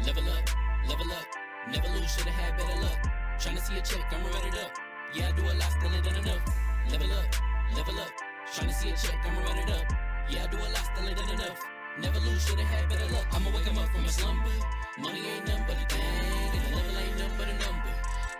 Level up, level up. Never lose, should've had better luck. Tryna see a check, I'ma run it up. Yeah, I do a lot, still ain't done enough. Level up, level up. Tryna see a check, I'ma run it up. Yeah, I do a lot, still ain't done enough. Never lose, should've had better luck. I'ma wake 'em up from a slumber. Money ain't nothing but a thing, and the level ain't nothing but a number.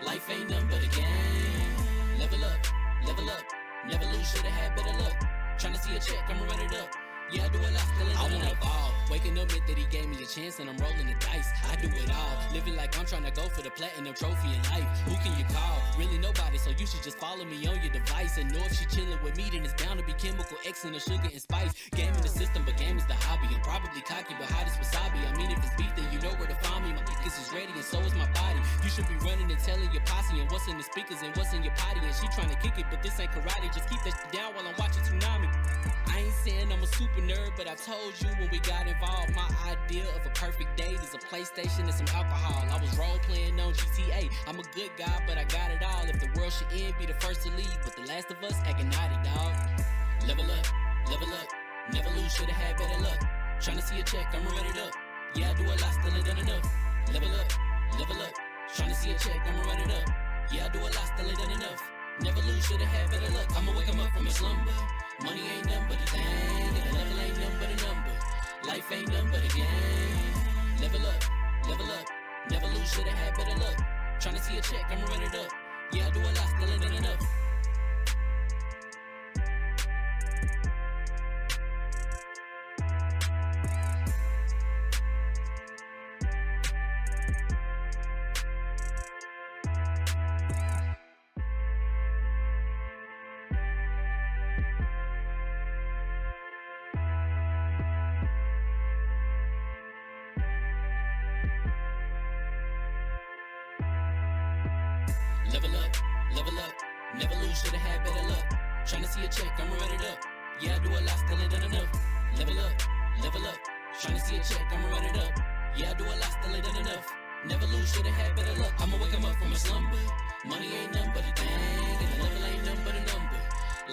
Life ain't nothing but a game. Level up, level up. Never lose, should've had better luck. Tryna see a check, I'ma run it up. Yeah, I do a lot, still ain't done enough. Ball. Waking up meant that he gave me a chance and I'm rolling the dice. I do it all, living like I'm trying to go for the platinum trophy in life. Who can you call? Really nobody, so you should just follow me on your device. And know if she chilling with me, then it's bound to be chemical X and the sugar and spice. Game in the system, but game is the hobby. I'm probably cocky, but hot as wasabi. I mean, if it's beef, then you know where to find me. My niggas is ready and so is my body. You should be running and telling your posse and what's in the speakers and what's in your potty. And she trying to kick it, but this ain't karate. Just keep that shit down while I'm watching Tsunami. I ain't saying I'm a super nerd, but I told you when we got involved, my idea of a perfect date is a PlayStation and some alcohol. I was role playing on GTA. I'm a good guy, but I got it all. If the world should end, be the first to leave, but the last of us acting naughty, dog. Level up, level up. Never lose, should've had better luck. Tryna see a check, I'ma run it up. Yeah, I do a lot, still ain't done enough. Level up, level up. Tryna see a check, I'ma run it up. Yeah, I do a lot, still ain't done enough. Never lose, should've had better luck. I'ma wake 'em up from a slumber. Money ain't nothing but a thing, and the level ain't nothing but a number. Life ain't nothing but a game. Level up, level up. Never lose, should've had better luck. Tryna see a check, I'ma run it up. Yeah, I do a lot, still ain't done enough. Level up, level up. Never lose, should've had better luck. Tryna see a check, I'ma run it up. Yeah, I do a lot, still ain't done enough. Level up, level up. Tryna see a check, I'ma run it up. Yeah, I do a lot, still ain't done enough. Never lose, should've had better luck. I'ma wake 'em up from a slumber. Money ain't nothing but a thing, and the level ain't nothing but a number.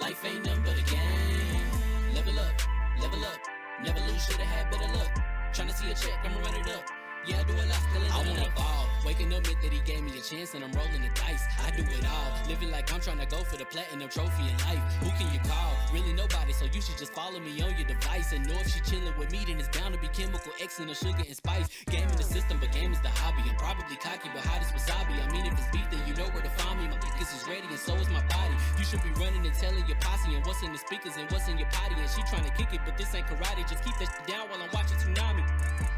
Life ain't nothing but a game. Level up, level up. Never lose, should've had better luck. Tryna see a check, I'ma run it up. Yeah, I do a lot, still ain't done enough. I wanna ball. Waking up meant that he gave me a chance and I'm rolling the dice. I do it all, living like I'm trying to go for the platinum trophy in life. Who can you call? Really nobody, so you should just follow me on your device. And know if she chilling with me, then it's bound to be chemical X and the sugar and spice. Game in the system, but game is the hobby. I'm probably cocky, but hot as wasabi. I mean, if it's beef, then you know where to find me. My niggas is ready and so is my body. You should be running and telling your posse and what's in the speakers and what's in your potty. And she trying to kick it, but this ain't karate. Just keep that shit down while I'm watching Tsunami.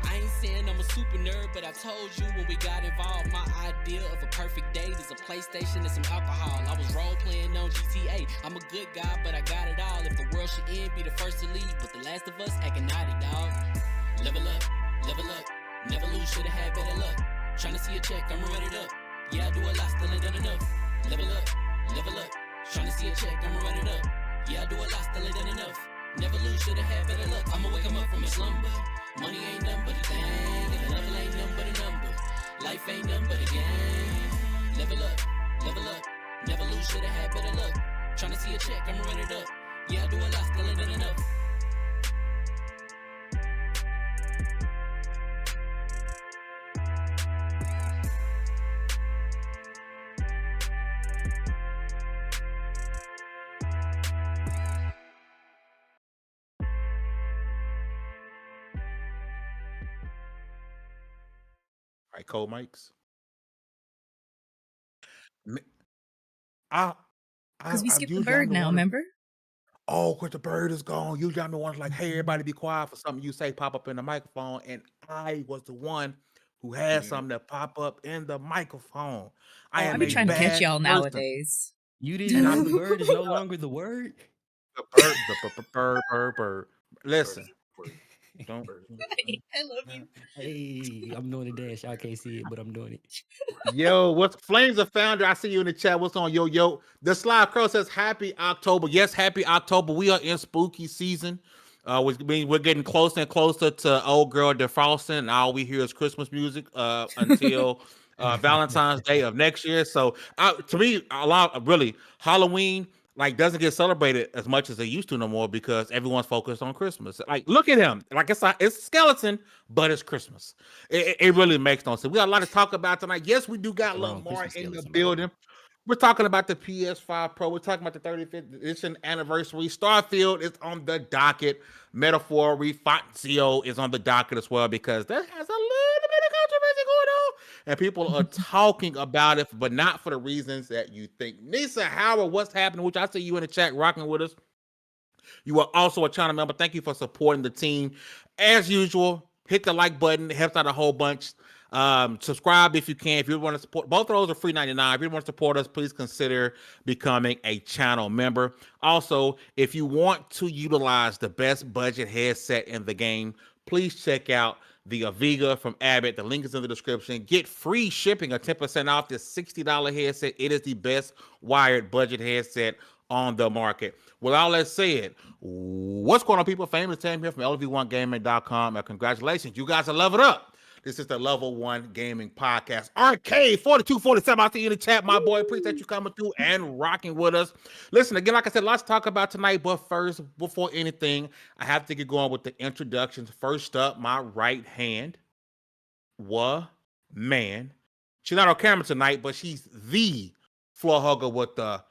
I ain't saying I'm a super nerd, but I told you when we got involved, my idea of a perfect date is a PlayStation and some alcohol. I was role playing on GTA. I'm a good guy, but I got it all. If the world should end, be the first to leave, but the last of us acting naughty, dog. Level up, level up. Never lose, should've had better luck. Tryna see a check, I'ma run it up. Yeah, I do a lot, still ain't done enough. Level up, level up. Tryna see a check, I'ma run it up. Yeah, I do a lot, still ain't done enough. Never lose, should've had better luck. I'ma wake 'em up from a slumber. Money ain't nothing but a thing, and the level ain't nothing but a number. Life ain't nothing but a game. Level up, level up. Never lose, should've had better luck. Tryna see a check, I'ma run it up. Yeah, I do a lot, still ain't done enough. All right, cold mics. M- I, Because we I skipped the usually I'm bird the now, one. remember? Oh, cause the bird is gone. Usually I'm the one like, hey, everybody be quiet for something you say pop up in the microphone, and I was the one who had something that pop up in the microphone. I Oh, I am be a trying to catch bad y'all person. nowadays. You I didn't know love the you. bird is no longer the word? The bird. Listen, don't. I love you. Hey, I'm doing the dance. Y'all can't see it, but I'm doing it. Yo, what's Flames of Founder? I see you in the chat. What's on yo? The Slide Crow says happy October. Yes, happy October. We are in spooky season. Which means we're getting closer and closer to old girl defrosting, and all we hear is Christmas music until Valentine's Day of next year. So to me, a lot really Halloween. like doesn't get celebrated as much as they used to no more because everyone's focused on Christmas. Like, look at him. Like it's a skeleton, but it's Christmas. It really makes no sense. We got a lot to talk about tonight. Yes, we do got Wrong Lamar Christmas in the skeleton, by the way. building. We're talking about the PS5 Pro. We're talking about the 35th edition anniversary. Starfield is on the docket. Metaphor ReFantazio is on the docket as well because that has a little bit of controversy going on. And people are talking about it, but not for the reasons that you think. Nisa Howard, what's happening? Which I see you in the chat rocking with us. You are also a channel member. Thank you for supporting the team. As usual, hit the like button. It helps out a whole bunch. Subscribe if you can. If you want to support, both of those are free 99. If you want to support us, please consider becoming a channel member. Also, if you want to utilize the best budget headset in the game, please check out the Aviga from Abbott. The link is in the description. Get free shipping or 10% off this $60 headset. It is the best wired budget headset on the market. With all that said, what's going on, people? Famous Tam here from Lv1gaming.com. And congratulations, you guys are leveled up. This is the Level 1 Gaming Podcast. Arcade 4247 out there in the chat, my boy. Appreciate you coming through and rocking with us. Listen, again, like I said, lots to talk about tonight. But first, before anything, I have to get going with the introductions. First up, my right hand. Man. She's not on camera tonight, but she's the floor hugger with the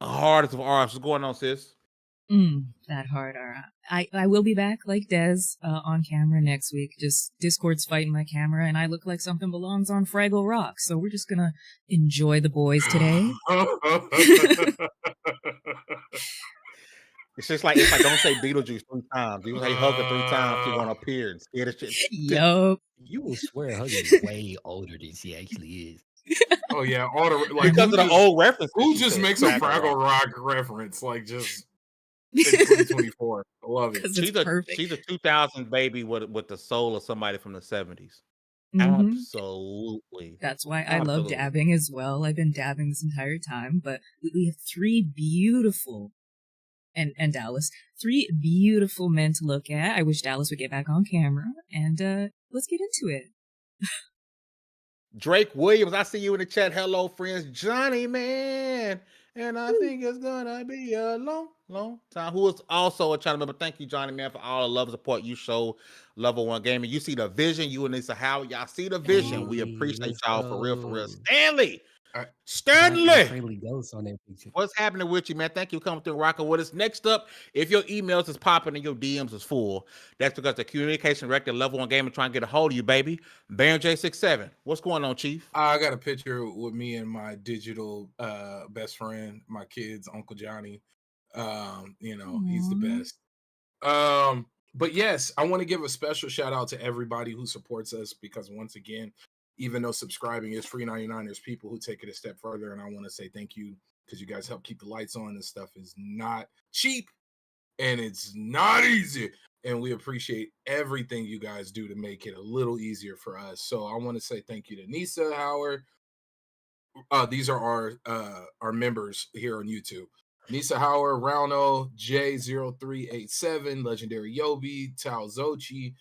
hardest of arms. What's going on, sis? That hard. I will be back like Dez on camera next week. Just Discord's fighting my camera, and I look like something belongs on Fraggle Rock. So we're just gonna enjoy the boys today. It's just like don't say Beetlejuice 3 times. You say Hugger 3 times, she gonna appear and scare the shit. Yup. You will swear Huggy's way older than she actually is. Oh yeah, all the like because of the old reference. who just makes a Fraggle Rock reference like just in 2024? I love it. She's a 2000 baby with the soul of somebody from the 70s. Mhm. Absolutely. That's why I love dabbing as well. I've been dabbing this entire time, but we have 3 beautiful and Dallas, 3 beautiful men to look at. I wish Dallas would get back on camera, and let's get into it. Drake Williams, I see you in the chat. Hello, friends. Johnny, man. And I think it's gonna be a long time. Who is also a channel member. Thank you, Johnny, man, for all the love and support you show Level 1 Gaming. You see the vision. You and Lisa Howard, y'all see the vision. We appreciate y'all for real. Stanley. Friendly ghost on that picture. What's happening with you, man? Thank you for coming through and rocking with us. Next up, if your emails is popping and your DMs is full, that's because the communication director Level 1 Gaming trying to get a hold of you, baby. Baron J67. What's going on, Chief? I got a picture with me and my digital best friend, my kids, Uncle Johnny. He's the best. But yes, I want to give a special shout out to everybody who supports us because once again, even though subscribing is free 99, there's people who take it a step further, and I want to say thank you because you guys help keep the lights on. This stuff is not cheap and it's not easy, and we appreciate everything you guys do to make it a little easier for us. So I want to say thank you to Nisa Howard. These are our members here on YouTube. Nisa Howard, Rauno, J0387, Legendary Yobi, Tao Zochi,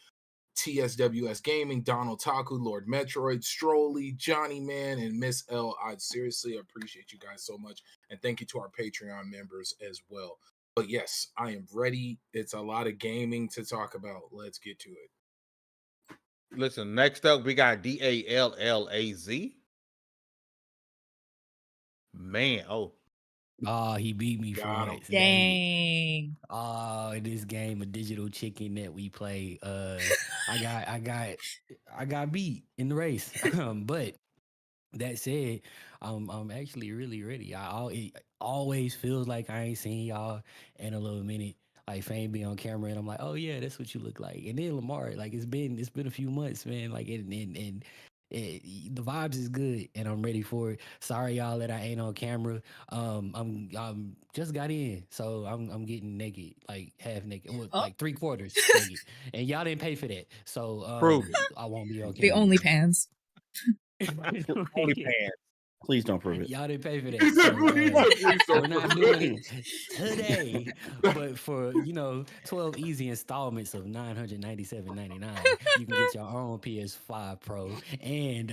TSWS Gaming, Donald Taku, Lord Metroid, Strolly, Johnny Man, and Miss L. I seriously appreciate you guys so much. And thank you to our Patreon members as well. But yes, I am ready. It's a lot of gaming to talk about. Let's get to it. Listen, next up, we got DALLAZ. Man, he beat me for once. Dang. This game of digital chicken that we play. I got beat in the race. But that said, I'm actually really ready. It always feels like I ain't seen y'all in a little minute. Like Fame be on camera, and I'm like, oh yeah, that's what you look like. And then Lamar, like it's been a few months, man. Like the vibes is good, and I'm ready for it. Sorry, y'all, that I ain't on camera. I'm just got in, so I'm getting naked, like half naked, like 3/4 naked, and y'all didn't pay for that, so I won't be on camera. The OnlyPans. OnlyPans. Please don't prove it. Y'all didn't pay for that. So, we're not doing it today, but for 12 easy installments of $997.99, you can get your own PS5 Pro and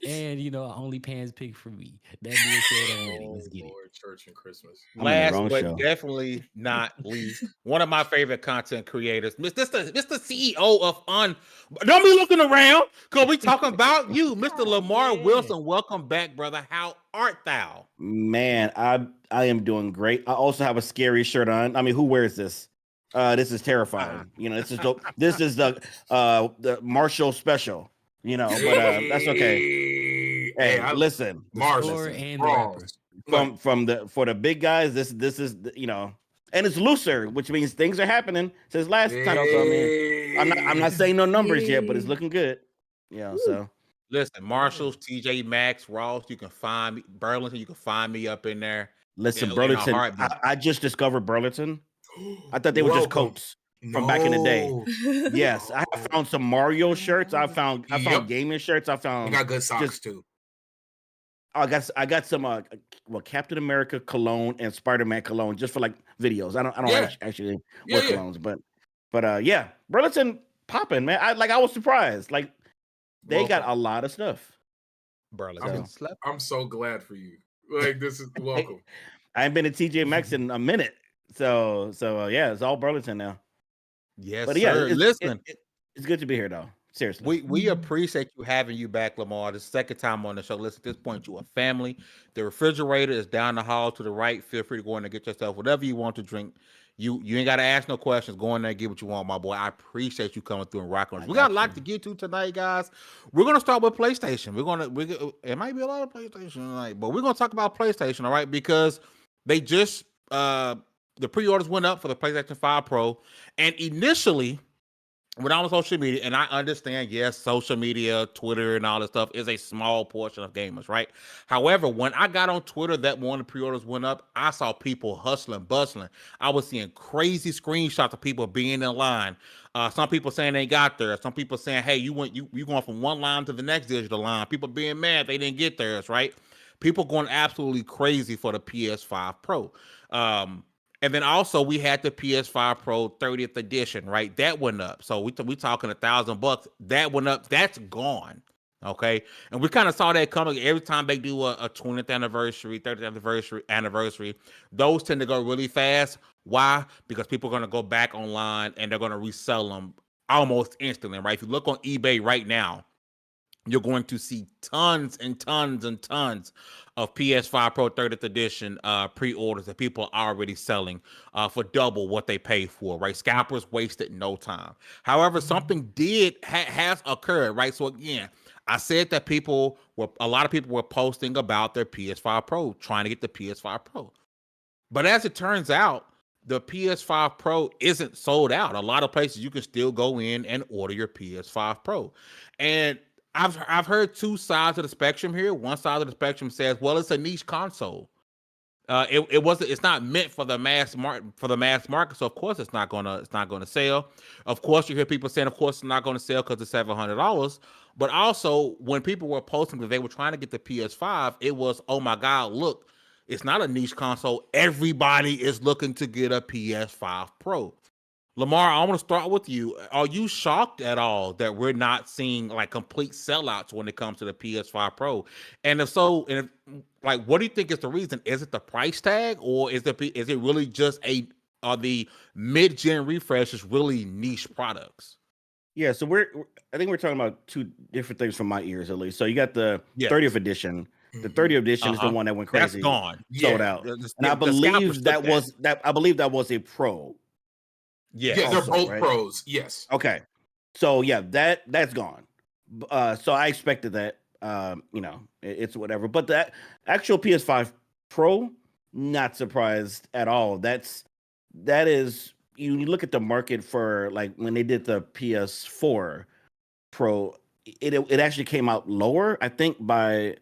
And only pans pick for me. That being said already, Oh let's get it. Lord, church and Christmas. I'm in the Last wrong but show. definitely not least, one of my favorite content creators, Mr. CEO of Don't be looking around, because we talking about you, Mr. Lamar Yeah. Wilson. Welcome back, brother. How art thou? Man, I am doing great. I also have a scary shirt on. I mean, who wears this? This is terrifying. This is dope. This is the Marshall special. But that's okay. Hey, listen, The Mars, score listen. and the rapper. For the big guys, this is and it's looser, which means things are happening since last time I saw me. I'm not saying no numbers yet, but it's looking good. So Listen, Marshalls, TJ Maxx, Ross, you can find me. Burlington, you can find me up in there. listen, in a Burlington. heartbeat. I just discovered Burlington. I thought they were just coats from back in the day. Yes, I have found some Mario shirts. I found gaming shirts. I They found got good socks too. I got some Captain America cologne and Spider-Man cologne just for like videos. I don't actually wear colognes, but yeah, Burlington popping, man. I was surprised. Like they got a lot of stuff. Burlington. I'm so glad for you. Like this is welcome. I ain't been to TJ Maxx in a minute. So yeah, it's all Burlington now. Yes, but sir. yeah, Listen, it's good to be here though. Seriously. We appreciate you having you back, Lamar. The second time on the show. Listen, at this point, you a family. The refrigerator is down the hall to the right. Feel free to go in and get yourself whatever you want to drink. You ain't gotta ask no questions. Go in there and get what you want, my boy. I appreciate you coming through and rocking with us. We got a lot to get to tonight, guys. We're gonna start with PlayStation. It might be a lot of PlayStation tonight, but we're gonna talk about PlayStation, all right? Because they just the pre-orders went up for the PlayStation 5 Pro, and initially, when I was on social media, and I understand, yes, social media, Twitter, and all this stuff is a small portion of gamers, right? However, when I got on Twitter that morning, pre-orders went up, I saw people hustling, bustling. I was seeing crazy screenshots of people being in line. Some people saying they got there. Some people saying, "Hey, you going from one line to the next digital line." People being mad they didn't get theirs, right? People going absolutely crazy for the PS5 Pro. And then also we had the PS5 Pro 30th edition, right? That went up. So we talking $1,000. That went up. That's gone. Okay. And we kind of saw that coming every time they do a 20th anniversary, 30th anniversary. Those tend to go really fast. Why? Because people are going to go back online and they're going to resell them almost instantly, right? If you look on eBay right now, you're going to see tons and tons and tons of PS5 Pro 30th edition pre-orders that people are already selling for double what they paid for, right? Scalpers wasted no time. However, something has occurred, right? So again, I said that a lot of people were posting about their PS5 Pro, trying to get the PS5 Pro. But as it turns out, the PS5 Pro isn't sold out. A lot of places you can still go in and order your PS5 Pro. And I've heard two sides of the spectrum here. One side of the spectrum says, well, it's a niche console. It's not meant for the mass market. So of course it's not gonna sell. Of course, you hear people saying, of course it's not gonna sell because it's $700. But also when people were posting that they were trying to get the PS5, it was, oh my God, look, it's not a niche console. Everybody is looking to get a PS5 Pro. Lamar, I want to start with you. Are you shocked at all that we're not seeing like complete sellouts when it comes to the PS5 Pro? And if so, what do you think is the reason? Is it the price tag, or is it really just are the mid-gen refreshes really niche products? Yeah, so I think we're talking about two different things from my ears at least. So you got the 30th edition. The 30th edition is the one that went crazy. That's gone. Sold out. And I believe that was a Pro. Yeah, they're both right? Pros. Yes. Okay. So yeah, that's gone. So I expected that. It's whatever. But the actual PS5 Pro, not surprised at all. That is, you look at the market for like when they did the PS4 Pro, it actually came out lower. I think by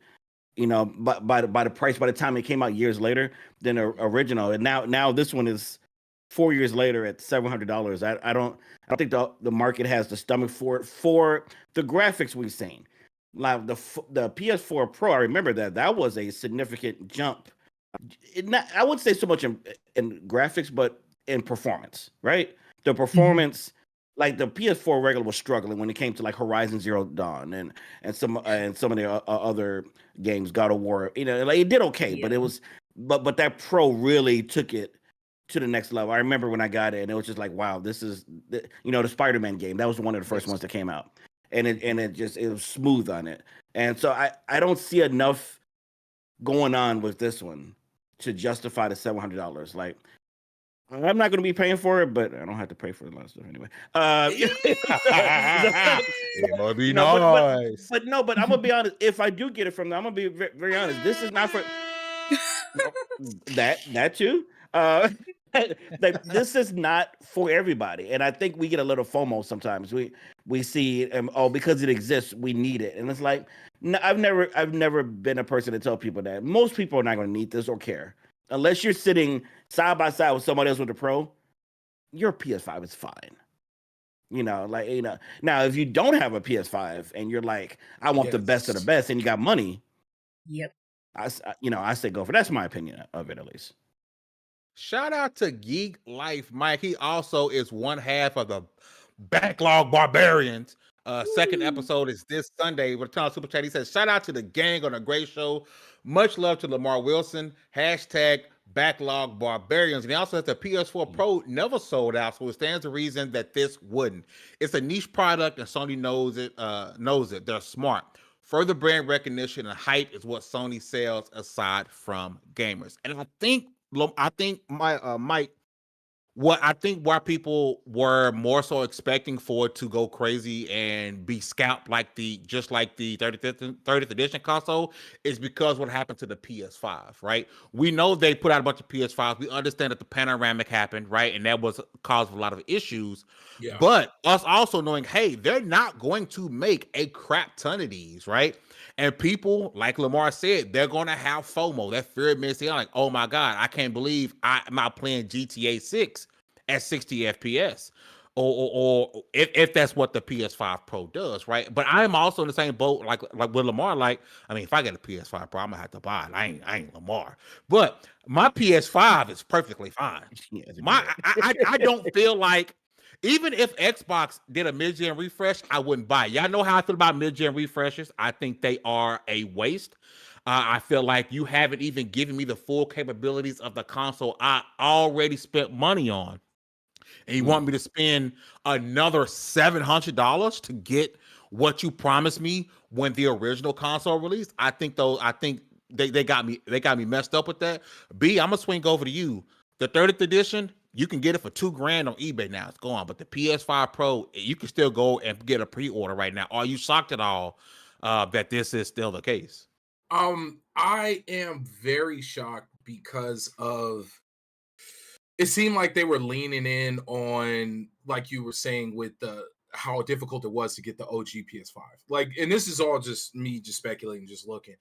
the price by the time it came out years later than the original. And now this one is 4 years later at $700. I don't think the market has the stomach for it for the graphics we've seen. Like the PS4 Pro, I remember that was a significant jump. I wouldn't say so much in graphics, but in performance, right? The performance like the PS4 regular was struggling when it came to like Horizon Zero Dawn and some of the other games, God of War. You know, like it did okay, but it was but that Pro really took it to the next level. I remember when I got it, and it was just like, wow, this is the Spider-Man game. That was one of the first ones that came out, and it was smooth on it. And so I don't see enough going on with this one to justify the $700. Like, I'm not going to be paying for it, but I don't have to pay for a lot of stuff anyway. It might be no, nice. but I'm gonna be honest. If I do get it from them, I'm gonna be very, very honest. This is not for that too. This is not for everybody, and I think we get a little FOMO sometimes. We see because it exists, we need it, and it's like no, I've never been a person to tell people that. Most people are not going to need this or care unless you're sitting side by side with somebody else with a Pro. Your PS5 is fine. Now if you don't have a PS5 and you're like, I want the best of the best, and you got money, yep, I say go for. That's my opinion of it, at least. Shout out to Geek Life Mike. He also is one half of the Backlog Barbarians. Second episode is this Sunday with a ton of super chat. He says, shout out to the gang on a great show. Much love to Lamar Wilson. # Backlog Barbarians. And he also has the PS4 Pro never sold out, so it stands to reason that this wouldn't. It's a niche product, and Sony knows it. They're smart. Further brand recognition and hype is what Sony sells aside from gamers. And I think Mike, what I think why people were more so expecting for it to go crazy and be scalped just like the 30th edition console is because what happened to the PS5, right? We know they put out a bunch of PS5s. We understand that the panoramic happened, right? And that was caused a lot of issues. Yeah. But us also knowing, hey, they're not going to make a crap ton of these, right? And people, like Lamar said, they're going to have FOMO, that fear of missing out. Like, oh my God, I can't believe I'm not playing GTA 6 at 60 FPS. Or if that's what the PS5 Pro does, right? But I am also in the same boat, like with Lamar. Like, I mean, if I get a PS5 Pro, I'm gonna have to buy it. I ain't Lamar, but my PS5 is perfectly fine. I don't feel like, even if Xbox did a mid-gen refresh, I wouldn't buy it. Y'all know how I feel about mid-gen refreshes. I think they are a waste. I feel like you haven't even given me the full capabilities of the console I already spent money on. And you want me to spend another $700 to get what you promised me when the original console released? I think they got me messed up with that. B, I'm gonna swing over to you. The 30th edition, you can get it for $2,000 on eBay now. It's gone. But the PS5 Pro, you can still go and get a pre-order right now. Are you shocked at all that this is still the case? I am very shocked because of it seemed like they were leaning in on, like you were saying, with how difficult it was to get the OG PS5. Like, and this is all just me just speculating, just looking.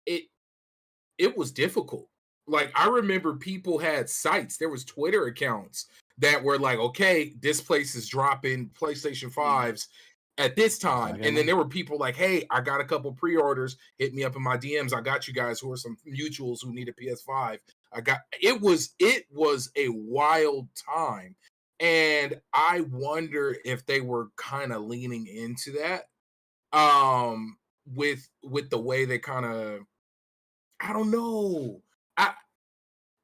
It was difficult. Like, I remember people had sites. There was Twitter accounts that were like, okay, this place is dropping PlayStation 5s at this time. And then there were people like, hey, I got a couple pre-orders. Hit me up in my DMs. I got you guys who are some mutuals who need a PS5. It was a wild time. And I wonder if they were kind of leaning into that with the way they kind of, I don't know.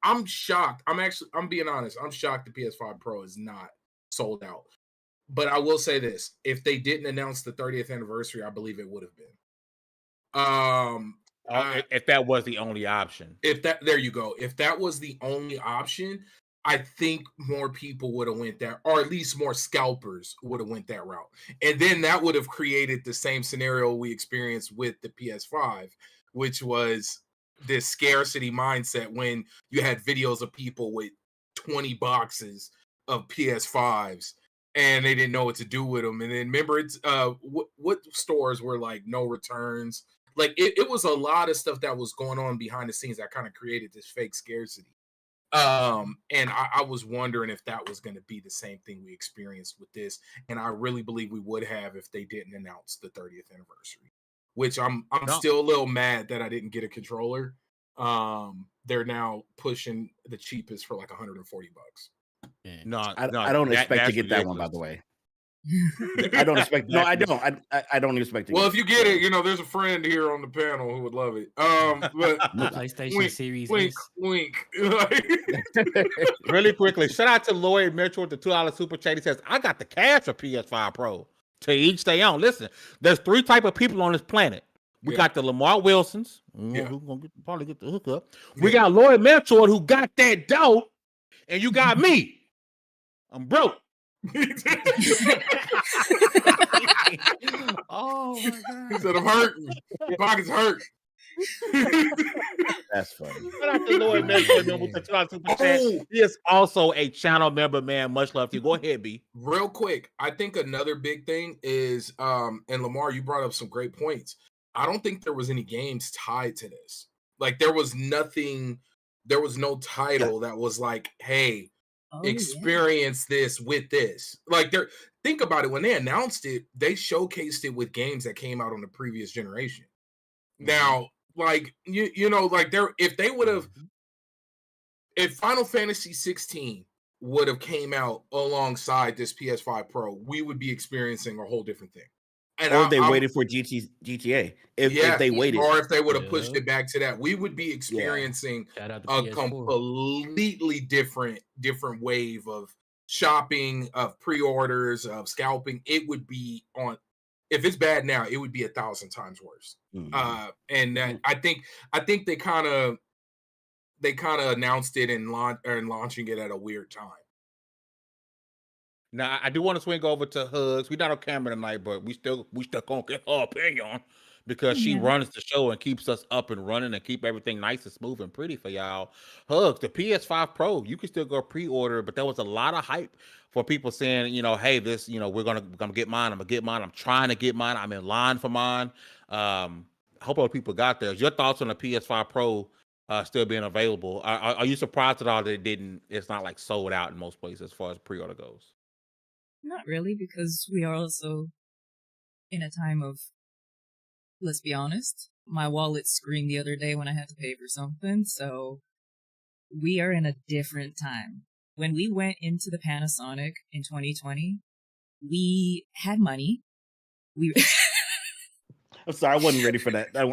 I'm shocked. I'm being honest. I'm shocked the PS5 Pro is not sold out. But I will say this: if they didn't announce the 30th anniversary, I believe it would have been. If that was the only option. There you go. If that was the only option, I think more people would have went that, or at least more scalpers would have went that route. And then that would have created the same scenario we experienced with the PS5, which was this scarcity mindset when you had videos of people with 20 boxes of PS5s and they didn't know what to do with them. And then remember, it's what stores were like no returns. Like it was a lot of stuff that was going on behind the scenes that kind of created this fake scarcity. And I was wondering if that was going to be the same thing we experienced with this. And I really believe we would have if they didn't announce the 30th anniversary, which I'm still a little mad that I didn't get a controller. They're now pushing the cheapest for like $140. I don't expect to get that one, by the way. I don't expect. No, I don't. I don't expect to Well, get if you get it, there's a friend here on the panel who would love it. But The PlayStation wink, Series wink, S. wink. Really quickly, shout out to Lloyd Mitchell with the $2 super chat. He says, I got the cash for PS5 Pro. To each their own. Listen, there's 3 type of people on this planet. We got the Lamar Wilsons, who gonna probably get the hookup. We got Lloyd Mitchell who got that dough, and you got me. I'm broke. Oh my god! He said I'm hurting. My pockets hurt. That's funny. Shout out to Lloyd Mitchell with the $2 super chat. He is also a channel member, man. Much love to you. Go ahead, B. Real quick, I think another big thing is, and Lamar, you brought up some great points. I don't think there was any games tied to this. Like there was nothing, there was no title that was like, hey, experience this with this. Like think about it. When they announced it, they showcased it with games that came out on the previous generation. Now, like like if they would have, if Final Fantasy 16 would have came out alongside this PS5 Pro, we would be experiencing a whole different thing. And or they waited for GTA. If they waited, or if they would have pushed it back to that, we would be experiencing a completely different wave of shopping, of pre-orders, of scalping. It would be on. If it's bad now, it would be 1,000 times worse. And I think they kind of announced it and launching it at a weird time. Now I do want to swing over to Hugs. We're not on camera tonight, but we still gonna get her opinion because she runs the show and keeps us up and running and keep everything nice and smooth and pretty for y'all. Hugs, the PS5 Pro, you can still go pre-order, but there was a lot of hype for people saying, hey, this, we're gonna get mine. I'm gonna get mine. I'm trying to get mine. I'm in line for mine. I hope other people got theirs. Your thoughts on the PS5 Pro still being available? Are you surprised at all that it's not like sold out in most places as far as pre-order goes? Not really, because we are also in a time of, let's be honest, my wallet screamed the other day when I had to pay for something, so we are in a different time. When we went into the Panasonic in 2020, we had money. I'm sorry, I wasn't ready for that. I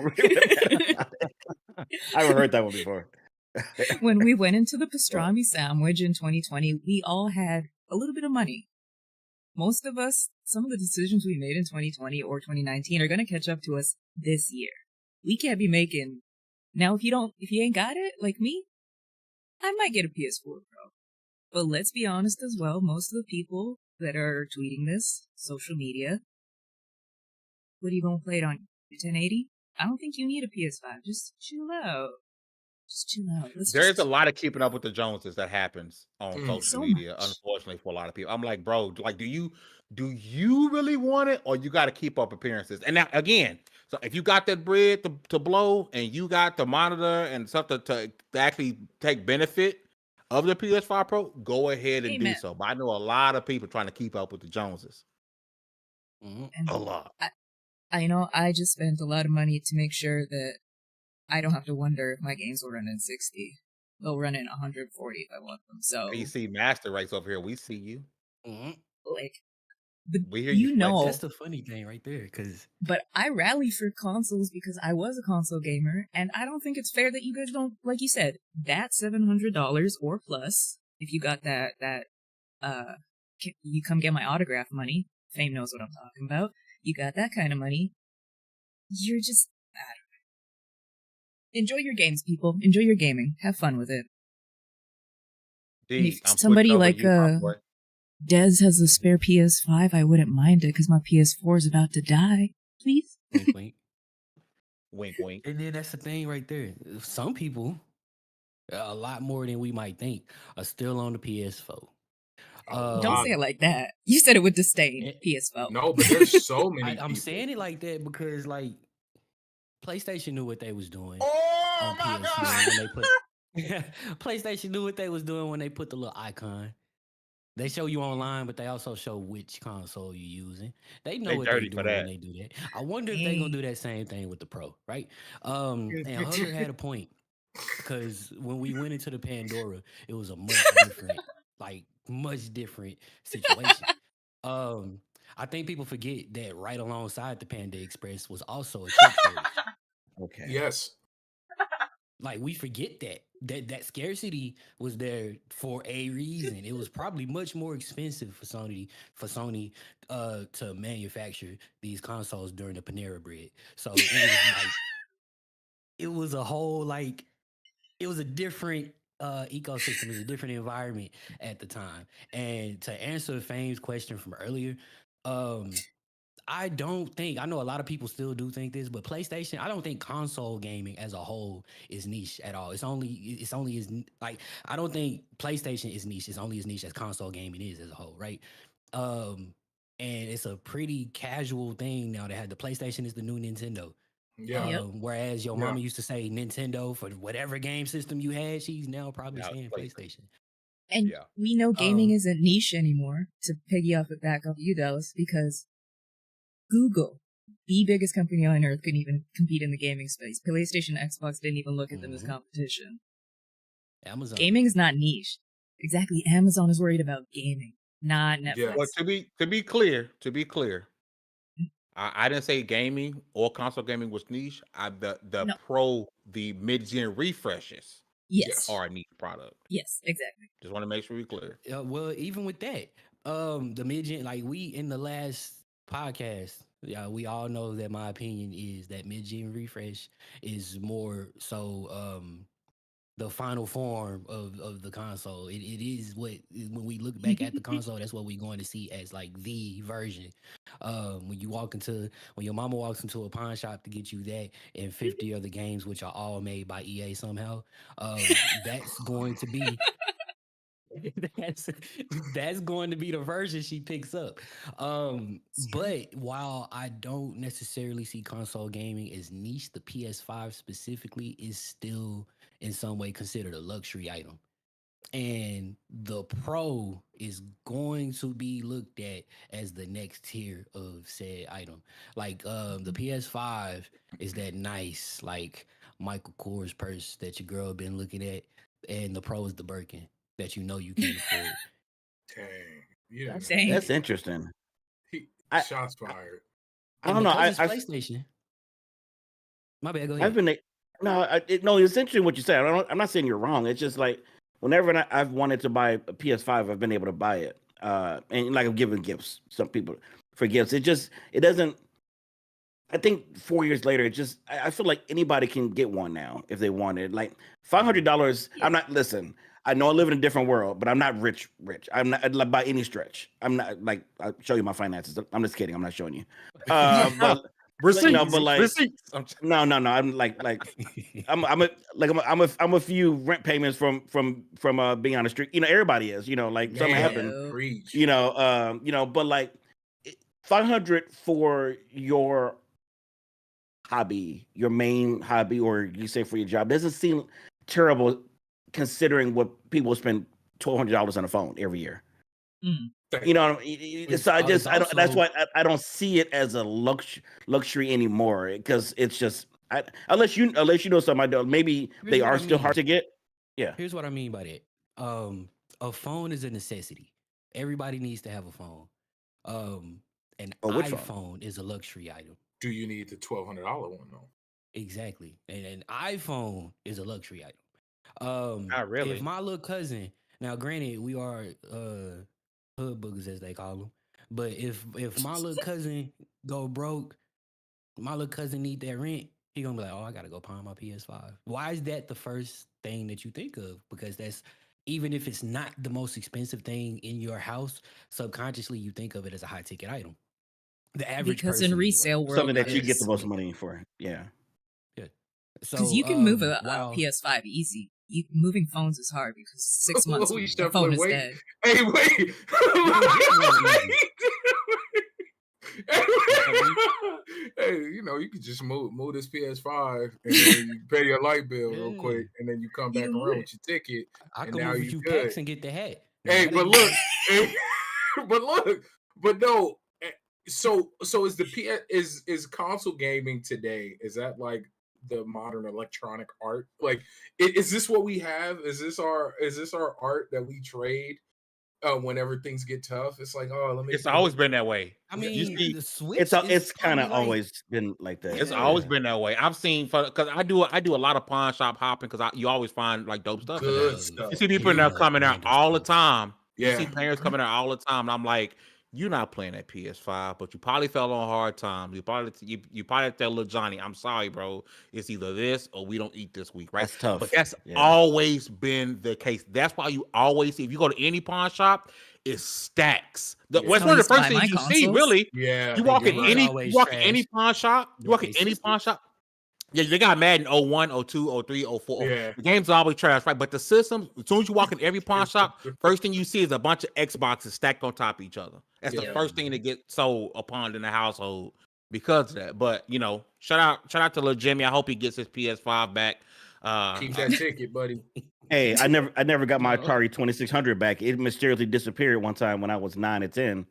haven't heard that one before. When we went into the pastrami sandwich in 2020, we all had a little bit of money. Most of us, some of the decisions we made in 2020 or 2019 are going to catch up to us this year. We can't be making. Now, if you ain't got it, like me, I might get a PS4 Pro. But let's be honest as well, most of the people that are tweeting this, social media, what are you going to play it on? 1080? I don't think you need a PS5. Just chill out. There's a lot of keeping up with the Joneses that happens on social media, unfortunately, for a lot of people. I'm like, bro, like, do you really want it, or you got to keep up appearances? And now, again, so if you got that bread to blow, and you got the monitor and something to actually take benefit of the PS5 Pro, go ahead and do so. But I know a lot of people trying to keep up with the Joneses. A lot. I just spent a lot of money to make sure that I don't have to wonder if my games will run in 60. They'll run in 140 if I want them. So PC Master Race over here. We see you. Like, we hear you. That's the funny thing right there. But I rally for consoles because I was a console gamer, and I don't think it's fair that you guys don't, like you said, that $700 or plus. If you got that, you come get my autograph money. Fame knows what I'm talking about. You got that kind of money. You're just, I don't know. Enjoy your games, people. Enjoy your gaming. Have fun with it. If somebody like Dez has a spare PS5, I wouldn't mind it because my PS4 is about to die. Please. Wink, wink. Wink, wink. And then that's the thing right there. Some people, a lot more than we might think, are still on the PS4. Don't say it like that. You said it with disdain. PS4. No, but there's so many. I'm saying it like that because, like, PlayStation knew what they was doing. Oh my God! PlayStation knew what they was doing when they put the little icon. They show you online, but they also show which console you're using. They know what they're doing when they do that. I wonder if they're gonna do that same thing with the Pro, right? And Hunter had a point because when we went into the Pandora, it was a much different situation. I think people forget that right alongside the Panda Express was also a chip shortage. Okay. Yes. Like we forget that scarcity was there for a reason. It was probably much more expensive for Sony to manufacture these consoles during the Panera Bread. So it was like it was a whole like it was a different ecosystem, it was a different environment at the time. And to answer Fame's question from earlier, um I don't think I know a lot of people still do think this, but PlayStation, I don't think console gaming as a whole is niche at all. It's only as like I don't think PlayStation is niche. It's only as niche as console gaming is as a whole, right? Um, and it's a pretty casual thing now to have the PlayStation is the new Nintendo. Yeah. Yep. Whereas your Yeah. mama used to say Nintendo for whatever game system you had, she's now probably Yeah, saying PlayStation. And Yeah. we know gaming Um, isn't niche anymore, to piggy off it back off you, Dallas, because Google, the biggest company on earth, couldn't even compete in the gaming space. PlayStation, Xbox didn't even look at them as Mhm. competition. Amazon. Gaming is not niche. Exactly. Amazon is worried about gaming, not Netflix. Yeah. Well, to be clear, I didn't say gaming or console gaming was niche. No. The mid-gen refreshes Yes. are a niche product. Yes, exactly. Just want to make sure we're clear. Well, even with that, the mid-gen, like we in the last podcast, yeah, we all know that my opinion is that mid-gen refresh is more so the final form of the console. It is what when we look back at the console, that's what we're going to see as like the version. When your mama walks into a pawn shop to get you that and 50 other games, which are all made by EA somehow, that's going to be that's that's going to be the version she picks up. But while I don't necessarily see console gaming as niche, the PS5 specifically is still in some way considered a luxury item. And the Pro is going to be looked at as the next tier of said item. Like the PS5 is that nice, like Michael Kors purse that your girl been looking at, and the Pro is the Birkin that you know you can't afford. Dang. You didn't Dang. That's interesting. He, I- shots fired. I And don't know. because it's I've PlayStation. My bad. Go I've ahead. been no. It's interesting what you said. I'm not saying you're wrong. It's just like whenever I've wanted to buy a PS5, I've been able to buy it. And like I'm giving gifts, some people for gifts. It doesn't. I think 4 years later, I feel like anybody can get one now if they want it. Like $500. I'm not. Listen, I know I live in a different world, but I'm not rich. I'm not like, by any stretch. I'm not like I'll show you my finances. I'm just kidding. I'm not showing you. But Receipts, no, but like receipts. no. I'm I'm a few rent payments from being on the street. Everybody is. Like something Yeah. happened. Preach. But like 500 for your hobby, your main hobby, or you say for your job doesn't seem terrible considering what people spend $1,200 on a phone every year. Mm. You know, so I don't. That's why I don't see it as a luxury anymore because it's just unless you know something I don't. Maybe Here's they what are I still mean. hard to get. Yeah. Here's what I mean by that. A phone is a necessity. Everybody needs to have a phone. An Which phone? iPhone is a luxury item. Do you need the $1,200 one though? Exactly. And an iPhone is a luxury item. Not really. If my little cousin, now granted, we are hood boogers as they call them, but if my little cousin go broke, my little cousin need that rent, he gonna be like, oh, I gotta go pawn my PS5. Why is that the first thing that you think of? Because that's even if it's not the most expensive thing in your house, subconsciously you think of it as a high ticket item. The average Because person in anyway. resale world, Something that it you get the is. most money for. Yeah. So Because you can move a while- PS5 easy.Moving phones is hard because 6 months We the shuffling, phone is wait. dead. Hey, wait. You can get Hey, you could just move this PS5 and then you pay your light bill real Yeah. quick, and then you come back You around would. with your ticket. I And can now move a you few good. packs and get the hat. Now, Hey, that but ain't look, nice. but no. So is the is console gaming today? Is that like the modern electronic art? Like, is this what we have? Is this our art that we trade whenever things get tough, it's like, oh, let me. It's always been that way. I You mean, see, the Switch It's is kind of probably like, always been like that. it's Yeah. always been that way. I've seen because I do a lot of pawn shop hopping because you always find like dope stuff in there. Good love- stuff. You see people you in there love coming out random all the stuff. time. You see Yeah. parents coming out all the time, and I'm like, you're not playing that PS5, but you probably fell on hard times. You probably tell little Johnny, I'm sorry, bro. It's either this or we don't eat this week, right? That's tough. But that's Yeah. always been the case. That's why you always see if you go to any pawn shop, it's stacks. Yeah. Well, it's one of the How I first used to buy things you my see, consoles. really. Yeah. You walk you're in right. any Always you walk in any trash. pawn shop, you Your walk in any assistant. pawn shop. Yeah, they got Madden 01, 02, 03, 04. Yeah. The game's always trash, right? But the systems, as soon as you walk in every pawn shop, first thing you see is a bunch of Xboxes stacked on top of each other. That's the Yeah. first thing that gets sold upon in the household because of that. But shout out to little Jimmy. I hope he gets his PS5 back. Keep that ticket, buddy. Hey, I never got my No. Atari 2600 back. It mysteriously disappeared one time when I was 9 or 10.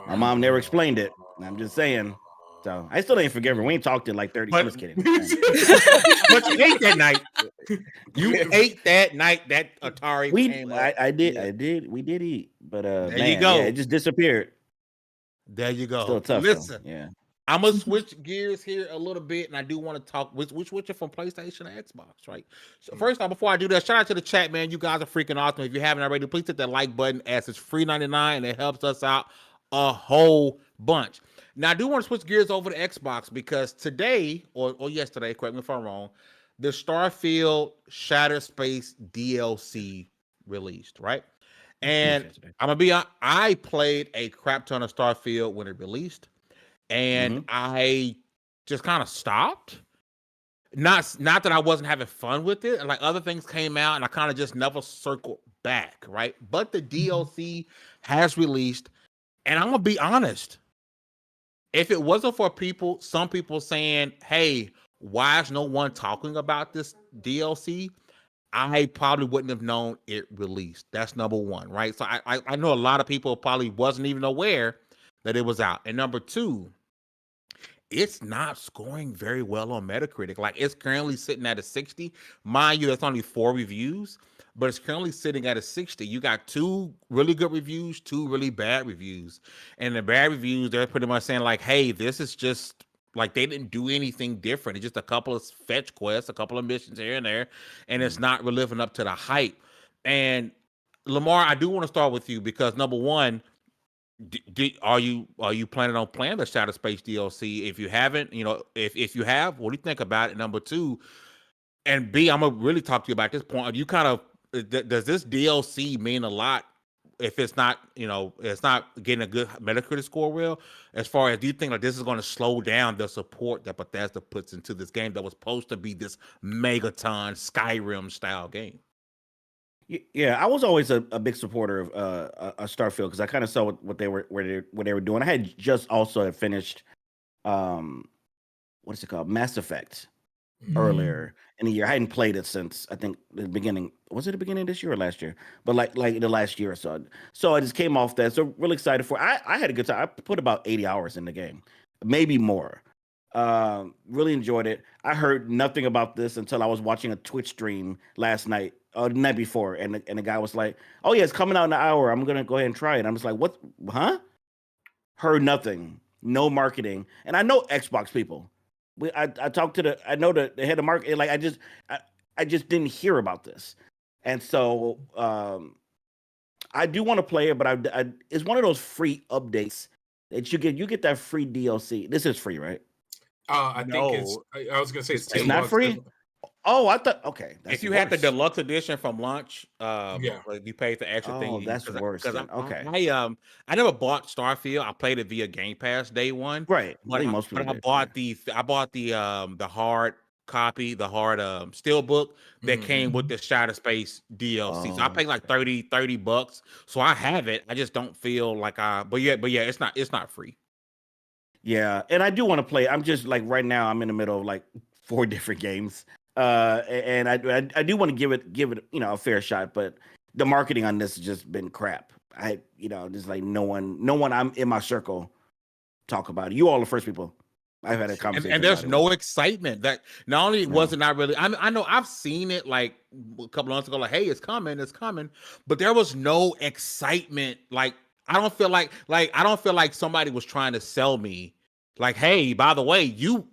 My Oh. mom never explained it. I'm just saying. So I still ain't forgive her. We ain't talked in like 30. But- I'm just kidding. But you ate that night. You ate that night that Atari came up. I did. Yeah. We did eat, but you man, go. yeah, it just disappeared. There you go. Still tough. Listen, Though. Yeah. I'm gonna switch gears here a little bit, and I do want to talk. We're switching from PlayStation to Xbox, right? So first off, before I do that, shout out to the chat, man. You guys are freaking awesome. If you haven't already, please hit that like button, as it's free 99, and it helps us out a whole bunch. Now, I do want to switch gears over to Xbox because today, or yesterday, correct me if I'm wrong, the Starfield Shattered Space DLC released, right? And I'm gonna be honest, I played a crap ton of Starfield when it released, and I just kind of stopped. Not that I wasn't having fun with it, and like other things came out, and I kind of just never circled back, right? But the DLC has released, and I'm gonna be honest. If it wasn't for some people saying, "Hey, why is no one talking about this DLC?" I probably wouldn't have known it released. That's number one, right? So I know a lot of people probably wasn't even aware that it was out. And number two, it's not scoring very well on Metacritic. Like it's currently sitting at a 60. Mind you, that's only 4 reviews, but it's currently sitting at a 60. You got 2 really good reviews, 2 really bad reviews. And the bad reviews, they're pretty much saying like, hey, this is just like they didn't do anything different. It's just a couple of fetch quests, a couple of missions here and there, and it's not really living up to the hype. And Lamar, I do want to start with you because number one, are you planning on playing the Shadow Space DLC? If you haven't, if you have, what do you think about it? Number two, and B, I'm gonna really talk to you about this point. Are you kind of does this DLC mean a lot? If it's not, it's not getting a good Metacritic score, well, as far as do you think like this is going to slow down the support that Bethesda puts into this game that was supposed to be this Megaton Skyrim style game? Yeah, I was always a big supporter of Starfield because I kind of saw what they were doing. I had just also finished what is it called, Mass Effect earlier in the year. I hadn't played it since I think the beginning. Was it the beginning of this year or last year? But like the last year or so. So I just came off that. So really excited for it. I had a good time. I put about 80 hours in the game, maybe more. Really enjoyed it. I heard nothing about this until I was watching a Twitch stream last night, the night before, and the guy was like, "Oh yeah, it's coming out in an hour. I'm gonna go ahead and try it." I'm just like, "What? Huh?" Heard nothing, no marketing, and I know Xbox people. I talked to I know the head of marketing. Like I just didn't hear about this, and so I do want to play it, but it's one of those free updates that you get. You get that free DLC. This is free, right? I think it's. I was gonna say it's It's not free. Oh, I thought okay. That's if you had the deluxe edition from launch, Yeah. like you paid the extra thing. Oh, that's worse. Then. Okay. I never bought Starfield. I played it via Game Pass day one. Right. But I think most people I did, bought the hard copy, the hard steelbook that came with the Shadow Space DLC. So I paid like $30. So I have it. I just don't feel like but yeah, it's not free. Yeah, and I do want to play. I'm just like right now. I'm in the middle of like 4 different games, and I do want to give it a fair shot. But the marketing on this has just been crap. Just like no one I'm in my circle talk about it. You all the first people I've had a conversation. And there's no excitement. That not only was it not really. I know I've seen it like a couple months ago. Like, hey, it's coming, but there was no excitement. Like I don't feel like somebody was trying to sell me. Like, hey, by the way, you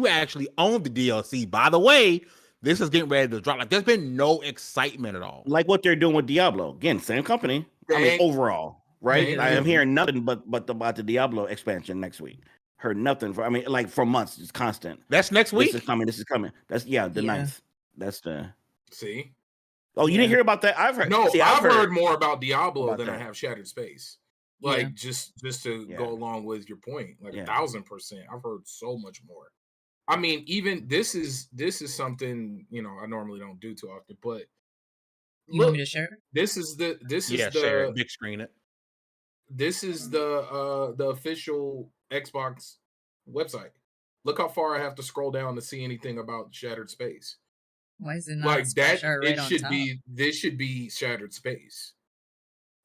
actually own the DLC. By the way, this is getting ready to drop. Like, there's been no excitement at all. Like what they're doing with Diablo. Again, same company. I mean, overall, right? I am hearing nothing but about the Diablo expansion next week. Heard nothing for months. It's constant. That's next week. This is coming. That's the 9th. That's the see. Oh, you didn't hear about that? I've heard. No, I've heard more about Diablo than I have Shattered Space. Like just to go along with your point, like 1,000%. I've heard so much more. I mean, even this is something I normally don't do too often, but you want me to share it? This is the share it, big screen it. This is the official Xbox website. Look how far I have to scroll down to see anything about Shattered Space. Why is it not like that? Right it should be. This should be Shattered Space.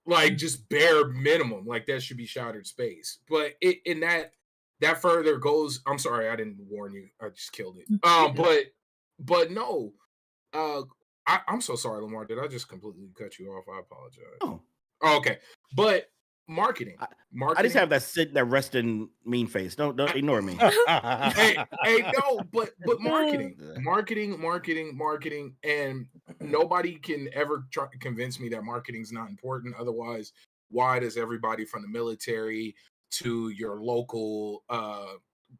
Like just bare minimum. Like that should be Shattered Space. But that further goes. I'm sorry, I didn't warn you. I just killed it. But no. I'm so sorry, Lamar. Did I just completely cut you off? I apologize. Oh, okay. But marketing. I just have that resting mean face. Don't ignore me. hey, no, but marketing, and nobody can ever try to convince me that marketing's not important. Otherwise, why does everybody from the military to your local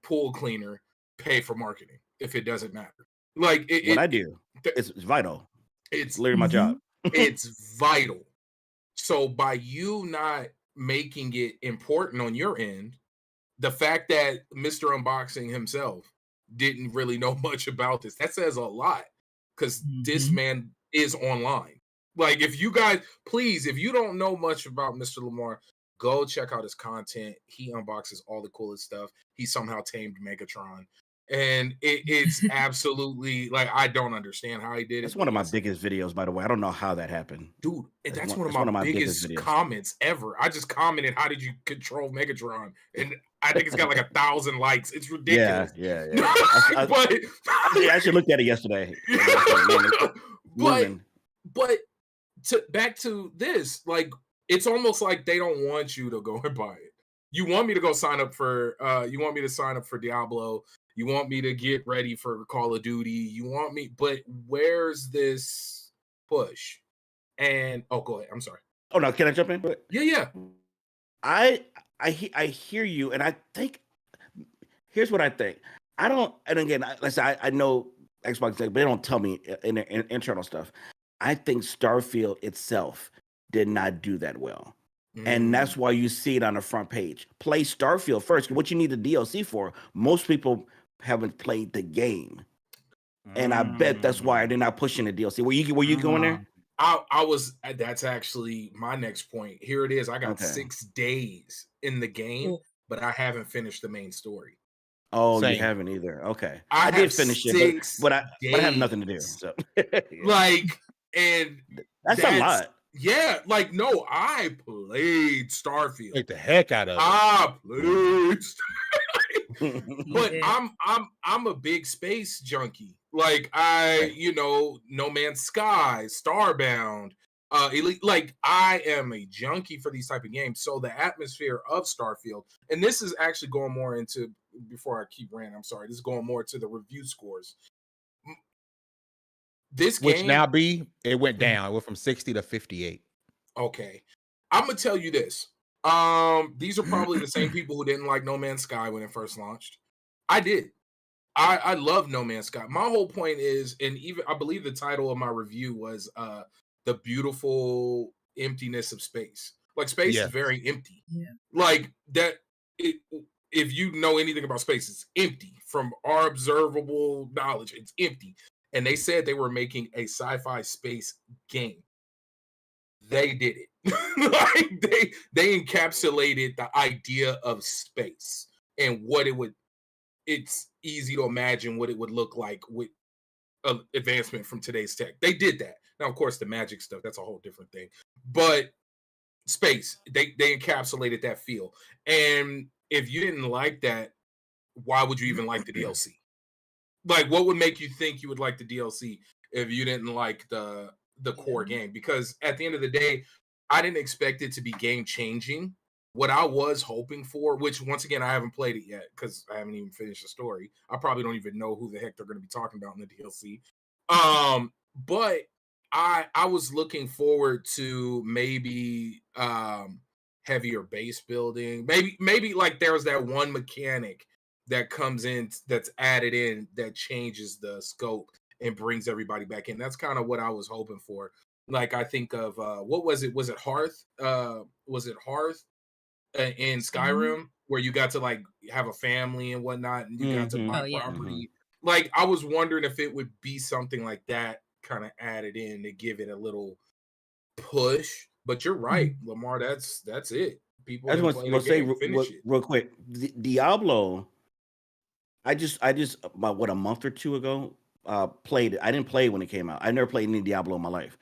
pool cleaner pay for marketing if it doesn't matter? Like I do, it's vital. It's literally my job. It's vital. So by you not making it important on your end, the fact that Mr. Unboxing himself didn't really know much about this, that says a lot, because this man is online. Like, if you guys, please, if you don't know much about Mr. Lamar, go check out his content. He unboxes all the coolest stuff. He somehow tamed Megatron. And it's absolutely, like, I don't understand how he did it. It's one of my biggest videos, by the way. I don't know how that happened. Dude, that's one of my biggest comments ever. I just commented, how did you control Megatron? And I think it's got like 1,000 likes. It's ridiculous. Yeah. I actually looked at it yesterday. But back to this, like, it's almost like they don't want you to go and buy it. You want me to go sign up for Diablo. You want me to get ready for Call of Duty. You want me, but where's this push? And go ahead. I'm sorry. Oh no, can I jump in? Yeah. I hear you, and I think here's what I think. I don't, and again, I know Xbox, but they don't tell me in internal stuff. I think Starfield itself did not do that well. And that's why you see it on the front page. Play Starfield first. What you need the DLC for, most people haven't played the game. And I bet that's why they're not pushing the DLC. Were you going there? I was. That's actually my next point. Here it is. I got 6 days in the game, but I haven't finished the main story. Oh, you haven't either. Okay. I did finish it, but I have nothing to do. So. Like, and that's a lot. Yeah, like, no, I played Starfield. Like the heck out of it. I played but I'm a big space junkie. Like, No Man's Sky, Starbound, Elite. Like, I am a junkie for these type of games. So the atmosphere of Starfield, and this is actually going more into, before I keep ranting, I'm sorry, this is going more to the review scores. This game, which now it went down. It went from 60 to 58. Okay, I'm gonna tell you this. These are probably the same people who didn't like No Man's Sky when it first launched. I did. I love No Man's Sky. My whole point is, and even I believe the title of my review was the beautiful emptiness of space. Like, space is very empty. Yeah. Like that. If you know anything about space, it's empty. From our observable knowledge, it's empty. And they said they were making a sci-fi space game. They did it. Like, they encapsulated the idea of space and what it would. It's easy to imagine what it would look like with advancement from today's tech. They did that. Now, of course, the magic stuff, that's a whole different thing. But space, they encapsulated that feel. And if you didn't like that, why would you even like the DLC? Like, what would make you think you would like the DLC if you didn't like the core game? Because at the end of the day, I didn't expect it to be game changing. What I was hoping for, which once again I haven't played it yet because I haven't even finished the story. I probably don't even know who the heck they're going to be talking about in the DLC. But I was looking forward to maybe heavier base building. Maybe like there's that one mechanic that comes in that's added in that changes the scope and brings everybody back in. That's kind of what I was hoping for. Like I think of what was it? Was it Hearth? Was it Hearth in Skyrim where you got to like have a family and whatnot, and you got to buy property? Like I was wondering if it would be something like that kind of added in to give it a little push. But you're right, Lamar. That's it. People I just play want to say finish it. real quick. Diablo. I just about what a month or two ago played it. I didn't play it when it came out. I never played any Diablo in my life.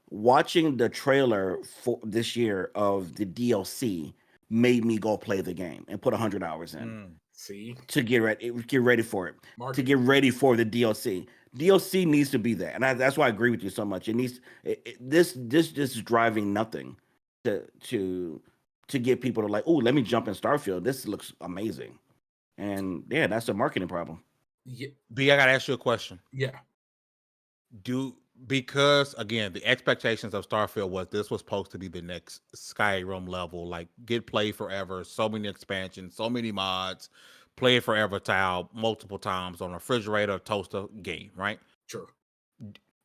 Watching the trailer for this year of the DLC made me go play the game and put 100 hours in. See, to get ready for it, to get ready for the DLC. DLC needs to be there, and that's why I agree with you so much. It needs this is driving nothing to get people to like, oh, let me jump in Starfield. This looks amazing, and yeah, that's a marketing problem. Yeah. B, I gotta ask you a question. Yeah. Because again, the expectations of Starfield was this was supposed to be the next Skyrim level, like get played forever, so many expansions, so many mods, play it forever tile multiple times on a refrigerator, toaster game, right? Sure.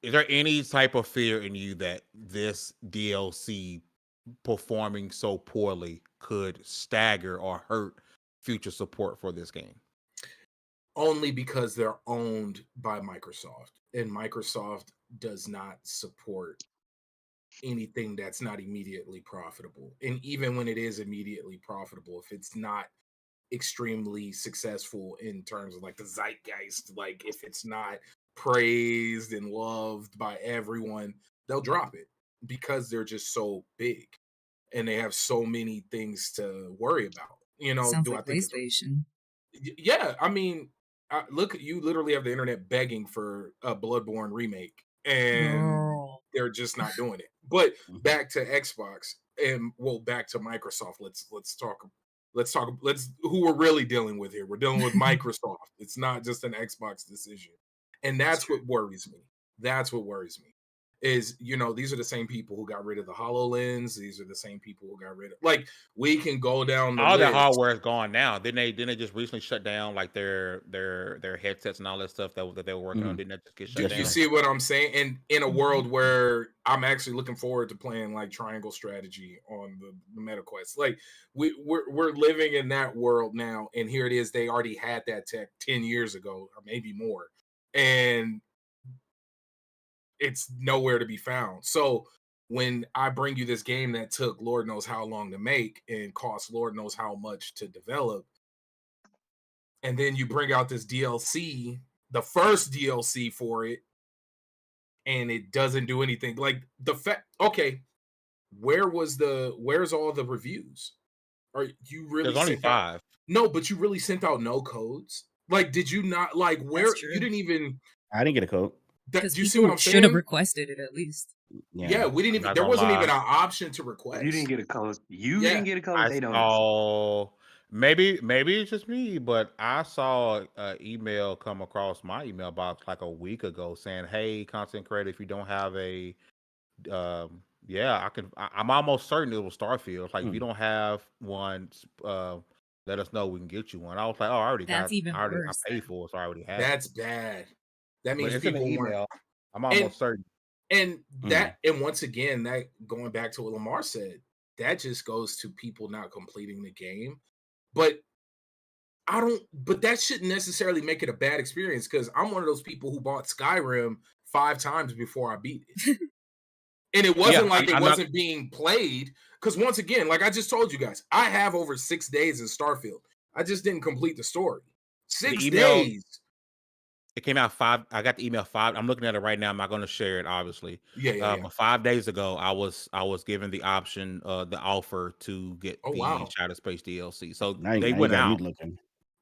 Is there any type of fear in you that this DLC performing so poorly could stagger or hurt future support for this game? Only because they're owned by Microsoft, and Microsoft does not support anything that's not immediately profitable. And even when it is immediately profitable, if it's not extremely successful in terms of like the zeitgeist, like if it's not praised and loved by everyone, they'll drop it because they're just so big and they have so many things to worry about. You know, Sounds do like I think PlayStation? yeah, I mean, look, you literally have the internet begging for a Bloodborne remake, and they're just not doing it. But back to Xbox and back to Microsoft. Let's talk. Who we're really dealing with here. We're dealing with Microsoft. It's not just an Xbox decision, and that's what worries me. That's what worries me. Is these are the same people who got rid of the HoloLens. These are the same people who got rid of we can go down the all list. the hardware is gone now. Didn't they just recently shut down like their headsets and all that stuff that they were working on? Didn't that just get shut down? You see what I'm saying? And in a world where I'm actually looking forward to playing like Triangle Strategy on the MetaQuest, like we're living in that world now, and here it is. They already had that tech 10 years ago, or maybe more, and it's nowhere to be found. So when I bring you this game that took Lord knows how long to make and cost Lord knows how much to develop, and then you bring out this DLC, the first DLC for it, and it doesn't do anything. Like the fact, okay, where's all the reviews? Are you really? There's only 5. No, but you really sent out no codes. Like, did you not where you didn't even? I didn't get a code. Do you see what I'm saying? Should have requested it at least. Yeah, we didn't even. There wasn't even an option to request. You didn't get a code. Didn't get a code. They don't. Oh, maybe it's just me, but I saw an email come across my email box like a week ago saying, "Hey, content creator, if you don't have a, I can. I'm almost certain it was Starfield. Like, if you don't have one, let us know. We can get you one." I was like, "Oh, I already got. I paid for it, so I already have." That's bad. That means it's in the email. I'm almost certain. And that, and once again, that going back to what Lamar said, that just goes to people not completing the game. But that shouldn't necessarily make it a bad experience, because I'm one of those people who bought Skyrim 5 times before I beat it. And it wasn't wasn't being played. Because once again, like I just told you guys, I have over 6 days in Starfield. I just didn't complete the story. 6 days. It came out 5. I got the email 5. I'm looking at it right now. I'm not going to share it, obviously. But 5 days ago, I was given the option, the offer to get the Shattered Space DLC. So they went out.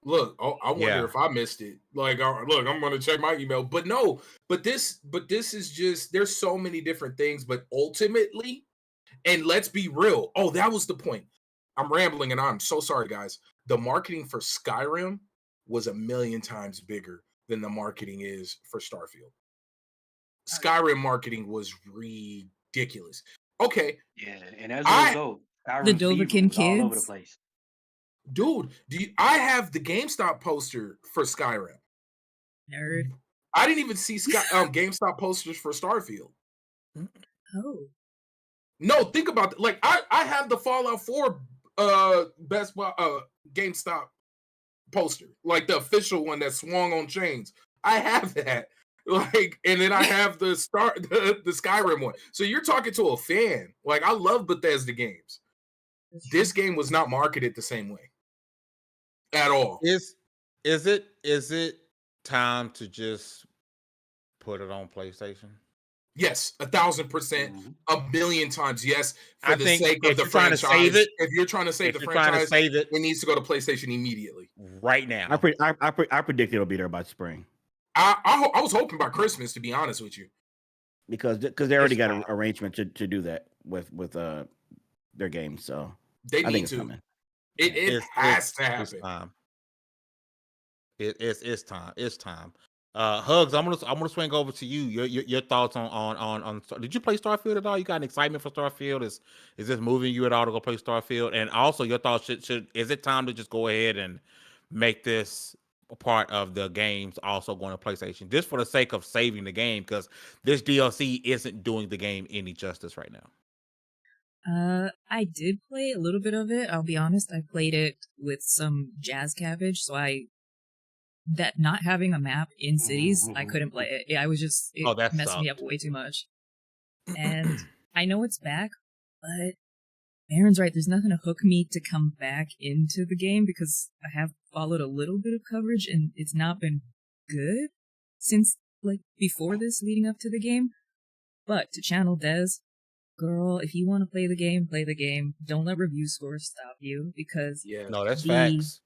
Look, I wonder Yeah. if I missed it. Like, look, I'm gonna check my email. But no, but this is just there's so many different things. But ultimately, and let's be real. Oh, that was the point. I'm rambling, and I'm so sorry, guys. The marketing for Skyrim was a million times bigger than the marketing is for Starfield. Skyrim marketing was ridiculous. Okay, Yeah, and as a result, The Skyrim fever Dovahkiin was all over the kids. place. dude, I have the GameStop poster for Skyrim. Nerd. I didn't even see GameStop posters for Starfield. Oh. No, think about it. Like I have the Fallout 4 Best Buy GameStop poster, like the official one that swung on chains. I have that. Like, and then I have the Skyrim one. So you're talking to a fan. Like, I love Bethesda games. This game was not marketed the same way at all. Is it time to just put it on PlayStation? Yes, 1,000%, a million times yes. For I the think sake if of the you're trying to franchise, save it, if you're trying to save the if you're trying to franchise, save it, it needs to go to PlayStation immediately. right now. I predict it'll be there by spring I was hoping by Christmas, to be honest with you. because they already got an arrangement to do that with their games. So They I think need it's to. coming. It has to happen. It's time. It's time. It's time. Hugs, I'm gonna swing over to you. Your thoughts on did you play Starfield at all? You got an excitement for Starfield? Is this moving you at all to go play Starfield? And also your thoughts, should is it time to just go ahead and make this a part of the games also going to PlayStation, just for the sake of saving the game, because this DLC isn't doing the game any justice right now. I did play a little bit of it. I'll be honest, I played it with some jazz cabbage, so that not having a map in cities, I couldn't play it. I was just, it messed me up way too much. And I know it's back, but Aaron's right, there's nothing to hook me to come back into the game, because I have followed a little bit of coverage and it's not been good since, like, before this, leading up to the game. But to channel Des, girl, if you want to play the game, play the game. Don't let review scores stop you, because No, that's facts.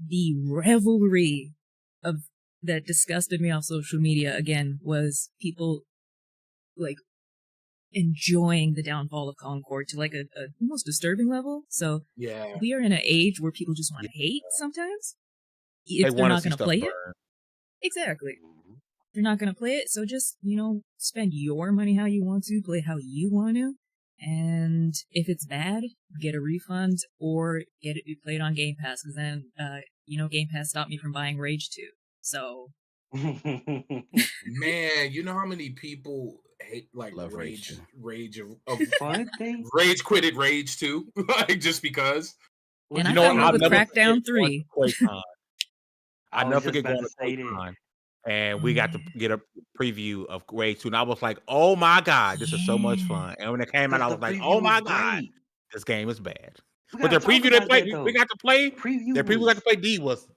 The revelry of that disgusted me off social media again was people like enjoying the downfall of Concord to like a almost disturbing level. So yeah, we are in an age where people just want to hate sometimes if They they're wanna not see going to stuff play burn. it. Exactly. They're not going to play it, so just, spend your money how you want to, play how you want to. And if it's bad, get a refund or get it played on Game Pass, because then, Game Pass stopped me from buying Rage 2. So. Man, you know how many people hate, like, Love rage Fun thing. Rage quitted Rage 2, like, just because. And I found out with Crackdown 3. I never forget going to QuakeCon, and we got to get a preview of Rage 2, and I was like, "Oh my god, this is so much fun!" And when it came out, I was like, "Oh my god, this game is bad." But the preview they played, we got to play. The preview we got to play D was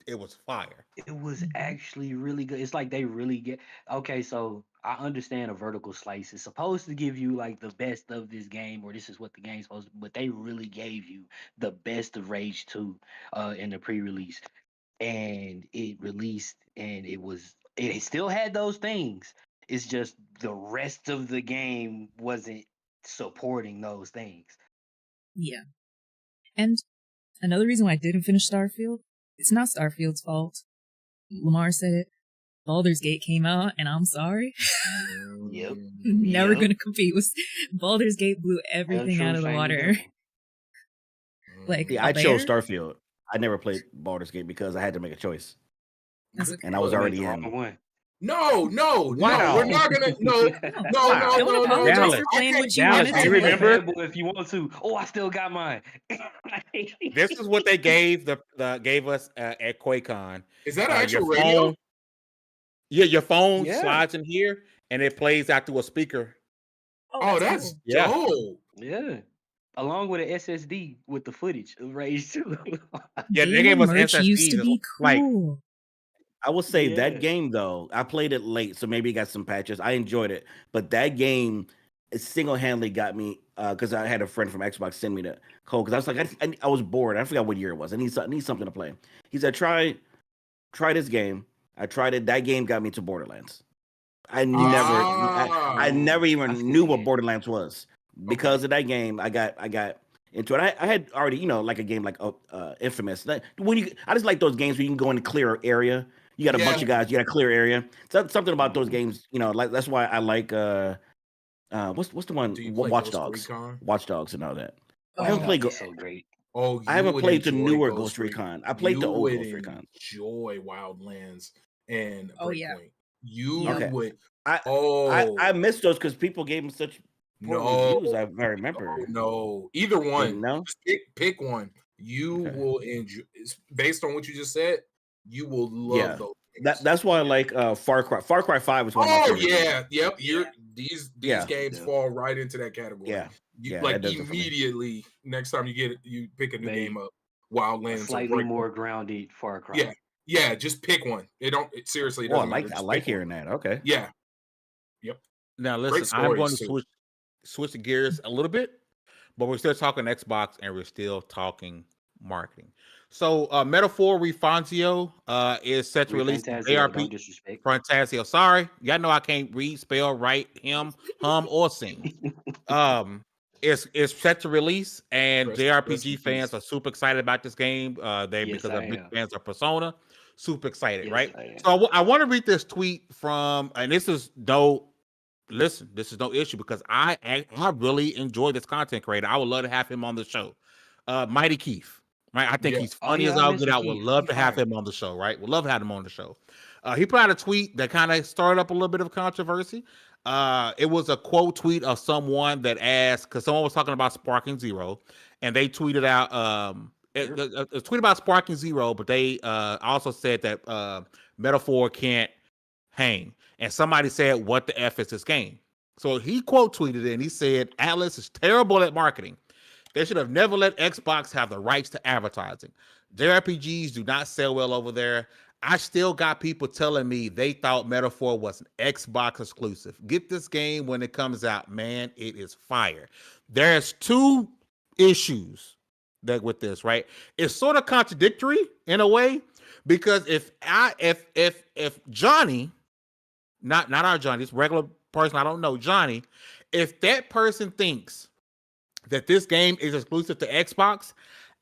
fire. It was actually really good. It's like they really get okay. So I understand a vertical slice is supposed to give you like the best of this game, or this is what the game's supposed to. But they really gave you the best of Rage 2 in the pre-release, and it released, and it still had those things. It's just the rest of the game wasn't supporting those things. Yeah. And another reason why I didn't finish Starfield, it's not Starfield's fault. Lamar said it. Baldur's Gate came out, and I'm sorry. Yep. Never gonna compete with Baldur's Gate. Blew everything out of the water. Like, I chose Starfield. I never played Baldur's Gate because I had to make a choice. Okay. And I was already in. No, Wow. we're not gonna. No. Don't apologize for playing what you wanted do you to. remember? If you want to. Oh, I still got mine. This is what they gave gave us at QuakeCon. Is that an actual your radio? phone, your phone Yeah. slides in here and it plays out through a speaker. Oh, that's cool. Yeah. dope. Yeah. Along with an SSD with the footage of Rage 2. Yeah, they gave us merch used to SSDs. be Like, cool. I will say Yeah. that game though, I played it late, so maybe it got some patches. I enjoyed it, but that game it single-handedly got me because I had a friend from Xbox send me the code because I was like, I was bored. I forgot what year it was. I need something to play. He said, try this game. I tried it. That game got me to Borderlands. I never I even see knew what that. Borderlands was because of that game. I got into it. I had already, like a game like Infamous. Like, I just like those games where you can go in a clear area. You got a bunch of guys. You got a clear area. Something about those games, like that's why I like what's the one? Do you play Watch Ghost Dogs, Recon? Watch Dogs, and all that. I Watch haven't played. Dogs is so great. Oh, I you haven't would played the enjoy newer Ghost Recon. I played the You old would Ghost Recon. enjoy Wildlands and Oh, yeah. Breakpoint. You Yep. Okay. would. I Oh missed those because people gave them such poor no, reviews. I remember. no, either one. No. Just pick one. You Okay. will enjoy. Based on what you just said, you will love Yeah. those. Games. That's why I like Far Cry. Far Cry 5 was one of my Oh favorite games. yeah, yep. Yeah. These Yeah. games Yeah. fall right into that category. Yeah. You Yeah, like that does it for me. immediately next time you get it, you pick a new They game up, a Wildlands or slightly Breakpoint. more grounded Far Cry. Yeah, yeah. Just pick one. It seriously it Oh, I doesn't matter. like Just pick one. hearing that. Okay. Yeah. Yep. Now Great listen, I'm going stories to too. switch the gears a little bit, but we're still talking Xbox and we're still talking marketing. So Metaphor ReFantazio is set to release ReFantazio, don't JRP disrespect. Fantasio. Sorry, y'all know I can't read, spell, write, hum, or sing. It's set to release, and Rest in JRPG fans peace. are super excited about this game. Yes, Because I they're big am. fans of Persona, super excited, Yes, right? I am. So I want to read this tweet from, and this is no issue because I really enjoy this content creator. I would love to have him on the show. Mighty Keith, right? I think Yeah. he's Oh funny yeah, as I all mess get with out. Would Keith. love He to have fire. him on the show, right? Would love to have him on the show. He put out a tweet that kind of started up a little bit of controversy. It was a quote tweet of someone that asked, because someone was talking about Sparking Zero, and they tweeted out a tweet about Sparking Zero, but they also said that Metaphor can't hang. And somebody said, "What the F is this game?" So he quote tweeted it and he said, "Atlas is terrible at marketing. They should have never let Xbox have the rights to advertising. JRPGs do not sell well over there. I still got people telling me they thought Metaphor was an Xbox exclusive. Get this game when it comes out, man. It is fire." There's two issues that with this, right? It's sort of contradictory in a way because if Johnny, not our Johnny, this regular person I don't know, Johnny, if that person thinks that this game is exclusive to Xbox,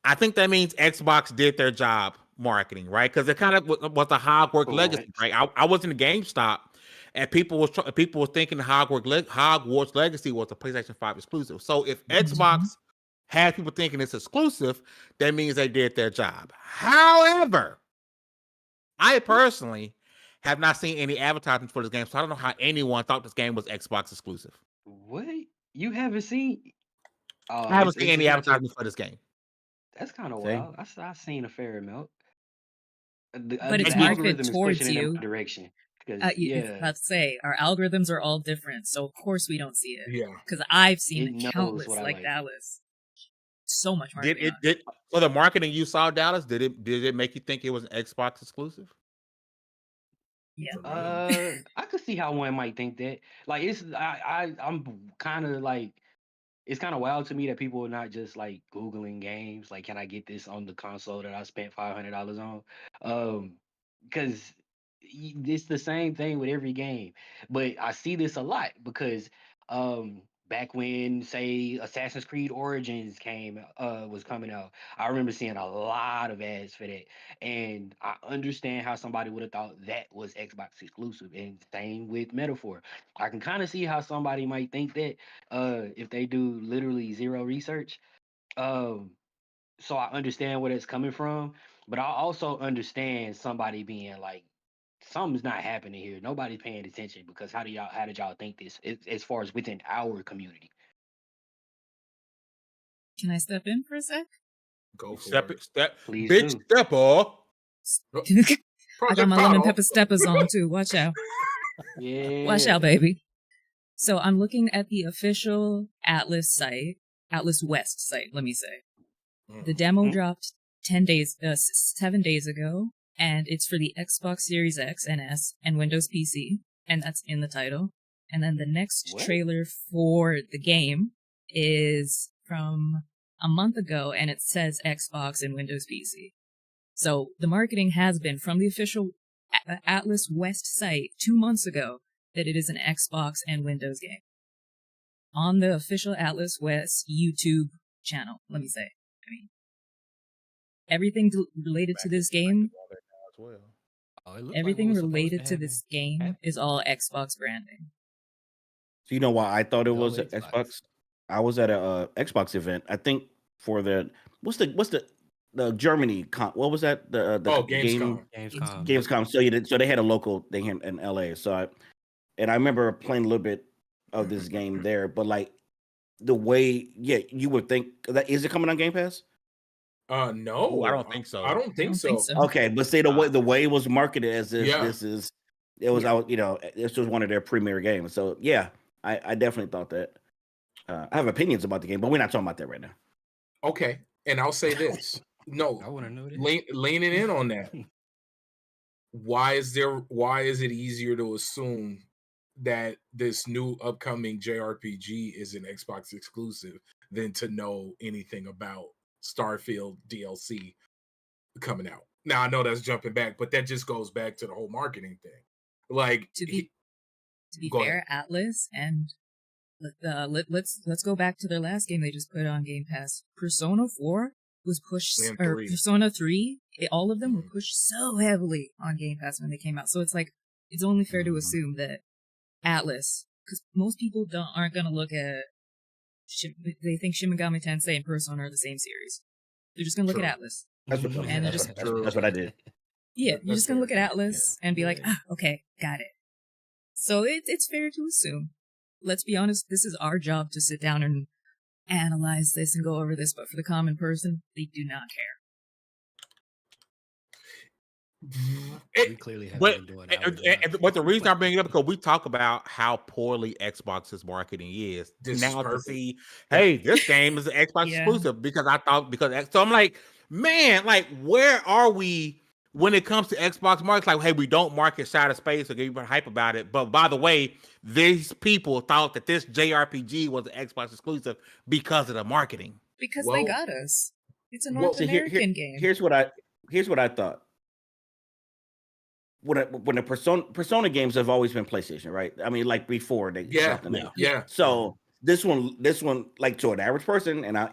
I think that means Xbox did their job marketing, right? Because it kind of was the Hogwarts Legacy, Correct. right? I was in the GameStop, and people was thinking Hogwarts Legacy was a PlayStation 5 exclusive. So if Xbox had people thinking it's exclusive, that means they did their job. However, I personally have not seen any advertisements for this game, so I don't know how anyone thought this game was Xbox exclusive. What? You haven't seen? Oh, I haven't seen it's any not your. advertisements for this game. That's kind of See? wild. I've seen a fair amount. But it's The you- marketed algorithm is towards pushing it in you. my direction because About to say, our algorithms are all different, so of course we don't see it. Yeah. Because I've seen It knows countless what I like like. Dallas. So much Did marketing. it for the marketing you saw, Dallas? Did it make you think it was an Xbox exclusive? Yeah. For me. I could see how one might think that. Like I'm kind of like it's kind of wild to me that people are not just like Googling games. Like, can I get this on the console that I spent $500 on? Because it's the same thing with every game. But I see this a lot because back when say Assassin's Creed Origins was coming out, I remember seeing a lot of ads for that. And I understand how somebody would have thought that was Xbox exclusive. And same with Metaphor. I can kind of see how somebody might think that if they do literally zero research. Um so I understand where it's coming from, but I also understand somebody being like, something's not happening here. Nobody's paying attention because how did y'all think this as far as within our community? Can I step in for a sec? Go for Step it. Please bitch, do. step up. I got my lemon pepper steppers on too. Watch out. Yeah. Watch out, baby. So I'm looking at the official Atlas site, Atlas West site, let me say. The demo dropped 7 days ago, and it's for the Xbox Series X and S and Windows PC, and that's in the title. And then the next What? trailer for the game is from a month ago, and it says Xbox and Windows PC. So the marketing has been from the official Atlas West site 2 months ago that it is an Xbox and Windows game. On the official Atlas West YouTube channel, let me say. I mean, everything related to this game, As well. Oh, it looks like everything what was supposed related to happen this game happened. is all Xbox branding. So you know why I thought it Go was Xbox. Xbox? I was at a Xbox event. I think for the what's the Germany what was that the Gamescom. Gamescom. Gamescom. So they had a local thing in LA. I remember playing a little bit of this game there, but like the way, you would think that is it coming on Game Pass? No, Ooh, I don't think so. I don't think so. Okay, but say the way it was marketed as if Yeah. this is this was one of their premier games. So yeah, I definitely thought that. I have opinions about the game, but we're not talking about that right now. Okay, and I'll say this. No, I want to know this. leaning in on that. Why is it easier to assume that this new upcoming JRPG is an Xbox exclusive than to know anything about Starfield DLC coming out? Now I know that's jumping back, but that just goes back to the whole marketing thing. Like To be Go fair, Atlas and let's go back to their last game they just put on Game Pass. Persona 4 was pushed, And or 3. Persona 3. All of them were pushed so heavily on Game Pass when they came out. So it's like it's only fair to assume that Atlas, because most people aren't gonna look at. They think Shin Megami Tensei and Persona are the same series. They're just gonna look True. at Atlas. That's what, And that's what I did. Yeah, you're That's just gonna look at fair. Atlas and be like, okay, got it. So it's fair to assume. Let's be honest, this is our job to sit down and analyze this and go over this, but for the common person, they do not care. We clearly haven't But been doing that. but the reason I bring it up because we talk about how poorly Xbox's marketing is. This is now to perfect. see, hey, this game is an Xbox Yeah. exclusive so I'm like, man, like where are we when it comes to Xbox markets? Like, hey, we don't market Shattered Space or get even hype about it. But by the way, these people thought that this JRPG was an Xbox exclusive because of the marketing. Because Well- they got us. It's a North So American game. here's what I thought. When the Persona games have always been PlayStation, right? I mean, like before they dropped them out. Yeah. So this one, like to an average person, and I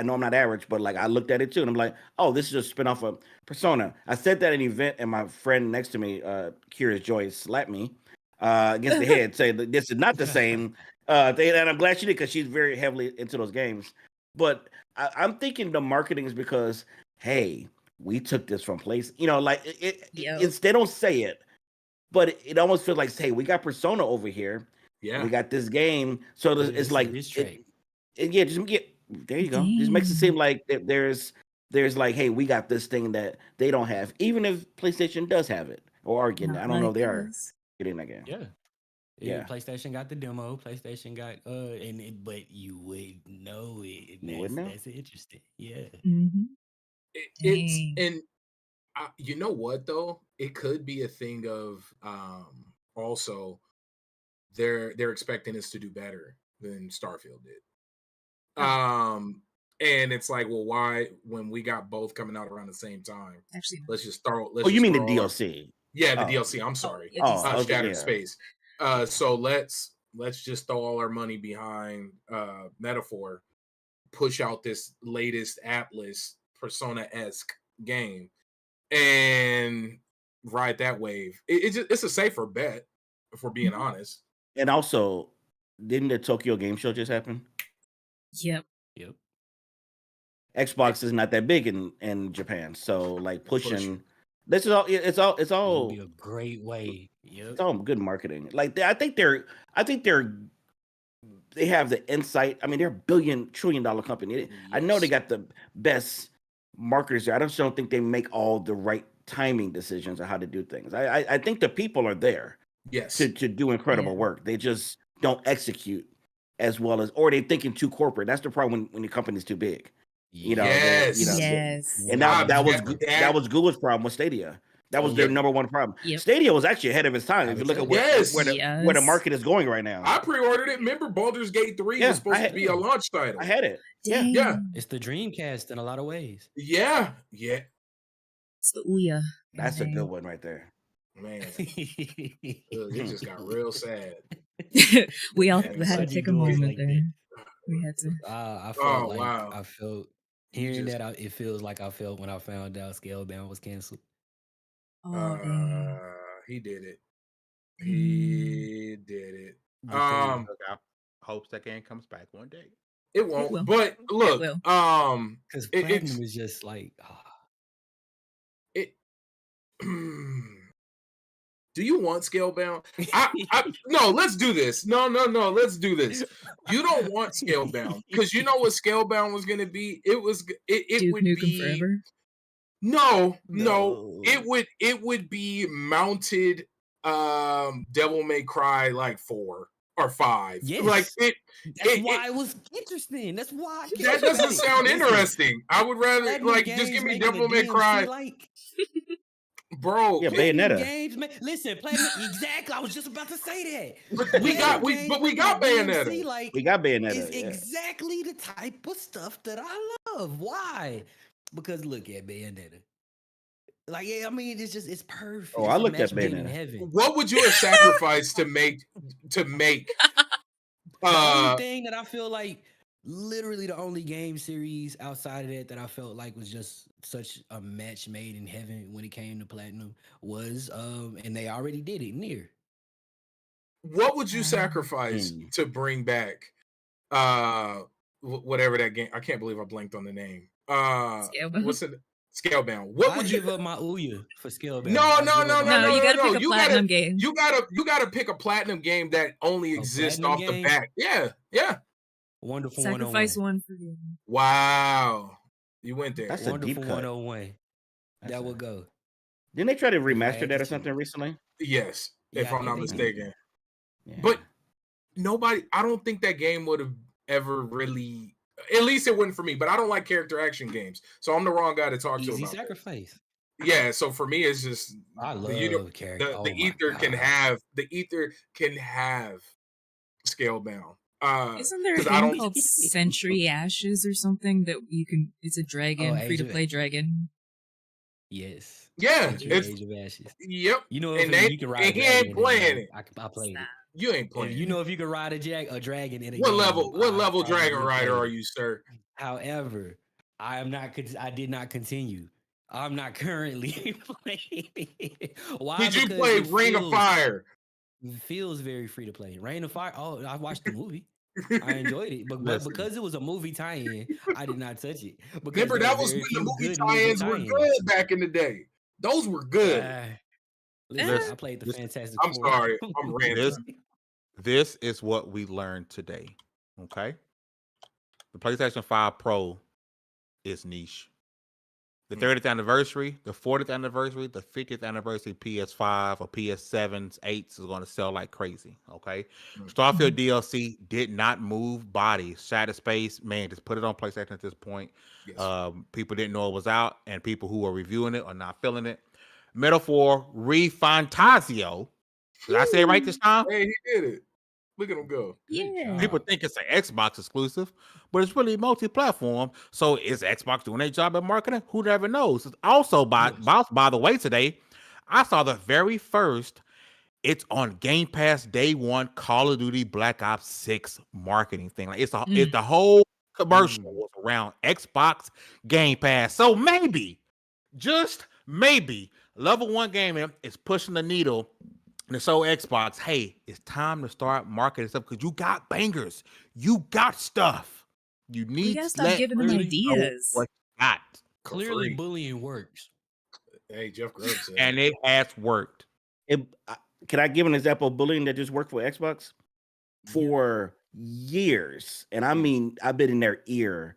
know I'm not average, but like I looked at it too, and I'm like, oh, this is a spinoff of Persona. I said that at an event, and my friend next to me, Curious Joy, slapped me against the head, saying that this is not the same thing. And I'm glad she did because she's very heavily into those games. But I'm thinking the marketing is because, hey, we took this from place, like it's they don't say it, but it almost feels like, hey, we got Persona over here, we got this game, so it's like there you go. Just makes it seem like there's like, hey, we got this thing that they don't have, even if PlayStation does have it or are getting it. I don't know if they are getting that game. Yeah. PlayStation got the demo. PlayStation got but you would know it. That's interesting. Yeah. Mm-hmm. It's and you know what though, it could be a thing of also they're expecting us to do better than Starfield did. And it's like, well, why when we got both coming out around the same time? Actually, let's just throw. You mean the DLC? Yeah, the DLC. I'm sorry. Shattered Space. So let's just throw all our money behind Metaphor, push out this latest Atlas Persona-esque game, and ride that wave. It's a safer bet, if we're being honest. And also, didn't the Tokyo Game Show just happen? Yep. Xbox is not that big in Japan, so like pushing. This is all. It's all. It'd be a great way. It's all good marketing. Like I think they have the insight. I mean, they're $1 trillion company. Yes. I know they got the best marketers there. I just don't think they make all the right timing decisions on how to do things. I think the people are there. Yes. To do incredible work. They just don't execute as well as, or they're thinking too corporate. That's the problem when the company's too big. Yes. And that was Google's problem with Stadia. That was their number one problem. Yep. Stadia was actually ahead of its time. If you look at where the market is going right now. I pre-ordered it. Remember, Baldur's Gate 3 was supposed to be a launch title. I had it. Dang. Yeah. It's the Dreamcast in a lot of ways. Yeah. It's the Ouya. That's a good one right there. Man, it just got real sad. We all Man, had to take a moment there. We had to. I felt wow. I felt hearing that. It feels like I felt when I found out Scalebound was canceled. Oh, dang. He did it. He did it. Hopes that game comes back one day. It won't. But look, because Platinum is just like it. Do you want Scalebound? No, let's do this. No, let's do this. You don't want Scalebound because you know what Scalebound was going to be. It would Nukem be Forever. No, it would be mounted Devil May Cry like 4 or 5. Yes. Like that's why it was interesting. That's why that doesn't sound interesting. I would rather just give me Devil May Cry. Bro, yeah, Bayonetta. Games, listen, Platinum. Exactly, I was just about to say that. But we got Bayonetta. We got Bayonetta. It's exactly the type of stuff that I love. Why? Because look at Bayonetta. Like, yeah, I mean, it's perfect. Oh, I looked at Bayonetta. Heaven. What would you have sacrificed to make? The only thing that I feel like, literally, the only game series outside of that I felt like was just such a match made in heaven when it came to Platinum was, and they already did it, Nier. What would you sacrifice to bring back, whatever that game? I can't believe I blanked on the name. What's it? Scalebound. What would you give up my Ouya for Scalebound? No. You gotta pick a platinum game. You gotta pick a platinum game that only exists off the bat. Yeah. Wonderful Sacrifice 101. one for you. Wow. You went there. That's Wonderful a deep cut. 101. That would go. Didn't they try to remaster that or something recently? Yes, if I'm not mistaken. Yeah. But I don't think that game would have ever really, at least it wouldn't for me, but I don't like character action games. So I'm the wrong guy to talk to about sacrifice. That. Yeah, so for me, it's just I love character. The ether can have Scalebound. Isn't there a game called Century Ashes or something that you can? It's a dragon, free to play dragon. Yes. Yeah. Age of Ashes. Yep. You know, if you can ride. And he ain't playing it. I played it. You ain't playing. You know, if you can ride a dragon in a what game, level dragon rider are you, sir? However, I did not continue. I'm not currently playing. Why? Did you play Ring of Fire? It feels very free to play. Rain of Fire. Oh, I watched the movie. I enjoyed it, but because it was a movie tie-in, I did not touch it. Remember, that was when the movie tie-ins were good back in the day. Those were good. Listen, I played the Fantastic I'm Four. sorry. I'm ranting. This is what we learned today. Okay, the PlayStation 5 Pro is niche. The 30th anniversary, the 40th anniversary, the 50th anniversary PS5 or PS7s, 8s is going to sell like crazy. Okay. Starfield DLC did not move bodies. Shattered Space, man, just put it on PlayStation at this point. Yes. People didn't know it was out, and people who are reviewing it are not feeling it. Metaphor ReFantazio. Did I say it right this time? Hey, he did it. Look at him go. Yeah. People think it's an Xbox exclusive, but it's really multi-platform. So is Xbox doing their job at marketing? Who never knows? It's also by the way, today I saw the very first. It's on Game Pass day one Call of Duty Black Ops 6 marketing thing. Like it's the whole commercial was around Xbox Game Pass. So maybe, just maybe, Level 1 Gaming is pushing the needle. And so Xbox, hey, it's time to start marketing stuff because you got bangers. You got stuff. You need to stop giving them ideas. What you got. Clearly, bullying works. Hey, Jeff Grubb said. And it has worked. Can I give an example of bullying that just worked for Xbox? For years. And I mean, I've been in their ear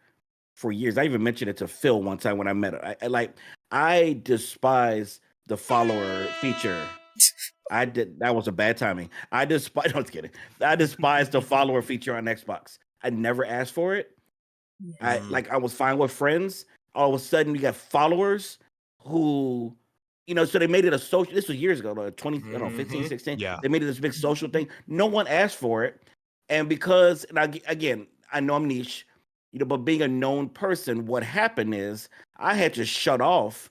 for years. I even mentioned it to Phil one time when I met her. I despise the follower feature. That was a bad timing. I despise the follower feature on Xbox. I never asked for it. I was fine with friends. All of a sudden you got followers who so they made it a social. This was years ago, 20, I don't know, 15, 16. Yeah. They made it this big social thing. No one asked for it. And because, again, I know I'm niche, but being a known person, what happened is I had to shut off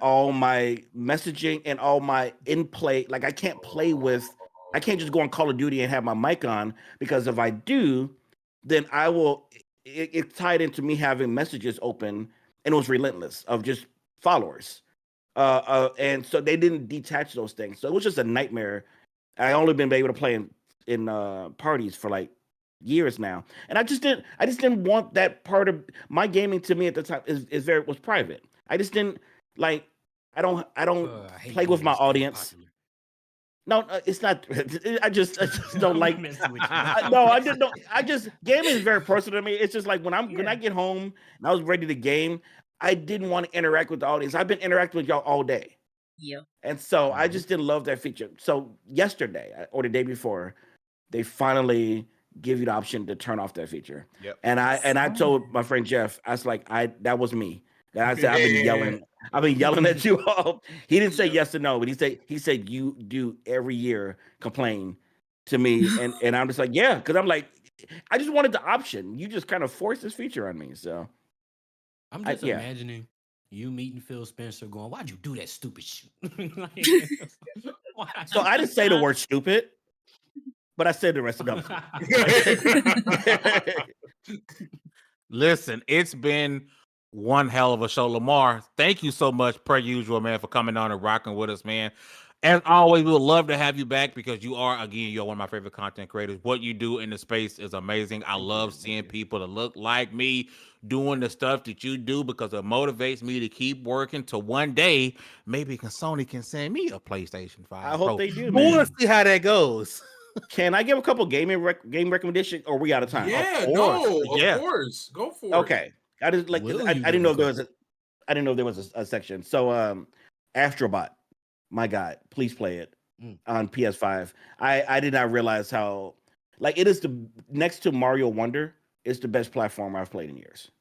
all my messaging and all my in-play. Like I can't just go on Call of Duty and have my mic on, because if I do, then I will, it tied into me having messages open, and it was relentless of just followers. And so they didn't detach those things. So it was just a nightmare. I only been able to play in parties for like years now, and I just didn't want that part of my gaming. To me at the time was private. I just didn't like. I don't hate play with my gamers being audience. popular. No, it's not. I just don't like. Messing with you. No, I didn't. I just gaming is very personal to me. It's just like when I get home and I was ready to game, I didn't want to interact with the audience. I've been interacting with y'all all day. Yep. And so I just didn't love that feature. So yesterday or the day before, they finally give you the option to turn off that feature. Yep. And I told my friend Jeff, I was like, that was me. And I said, I've been yelling at you all. He didn't say yes or no, but he said you do every year complain to me. And I'm just like, yeah, because I'm like, I just wanted the option. You just kind of forced this feature on me. So I'm just imagining you meeting Phil Spencer going, why'd you do that stupid shit? So I didn't say the word stupid, but I said the rest of them. Listen, it's been one hell of a show. Lamar, thank you so much, per usual, man, for coming on and rocking with us, man. As always, we would love to have you back because you're one of my favorite content creators. What you do in the space is amazing. I love seeing people that look like me doing the stuff that you do, because it motivates me to keep working to one day maybe Sony can send me a PlayStation 5 I hope they do, man. man. Want to see how that goes. Can I give a couple game recommendations, or we out of time? Yeah, Of course. Go for it. Okay. I just like I didn't know there was a section. So Astrobot, my God, please play it on PS5. I did not realize how it is next to Mario Wonder, it's the best platformer I've played in years.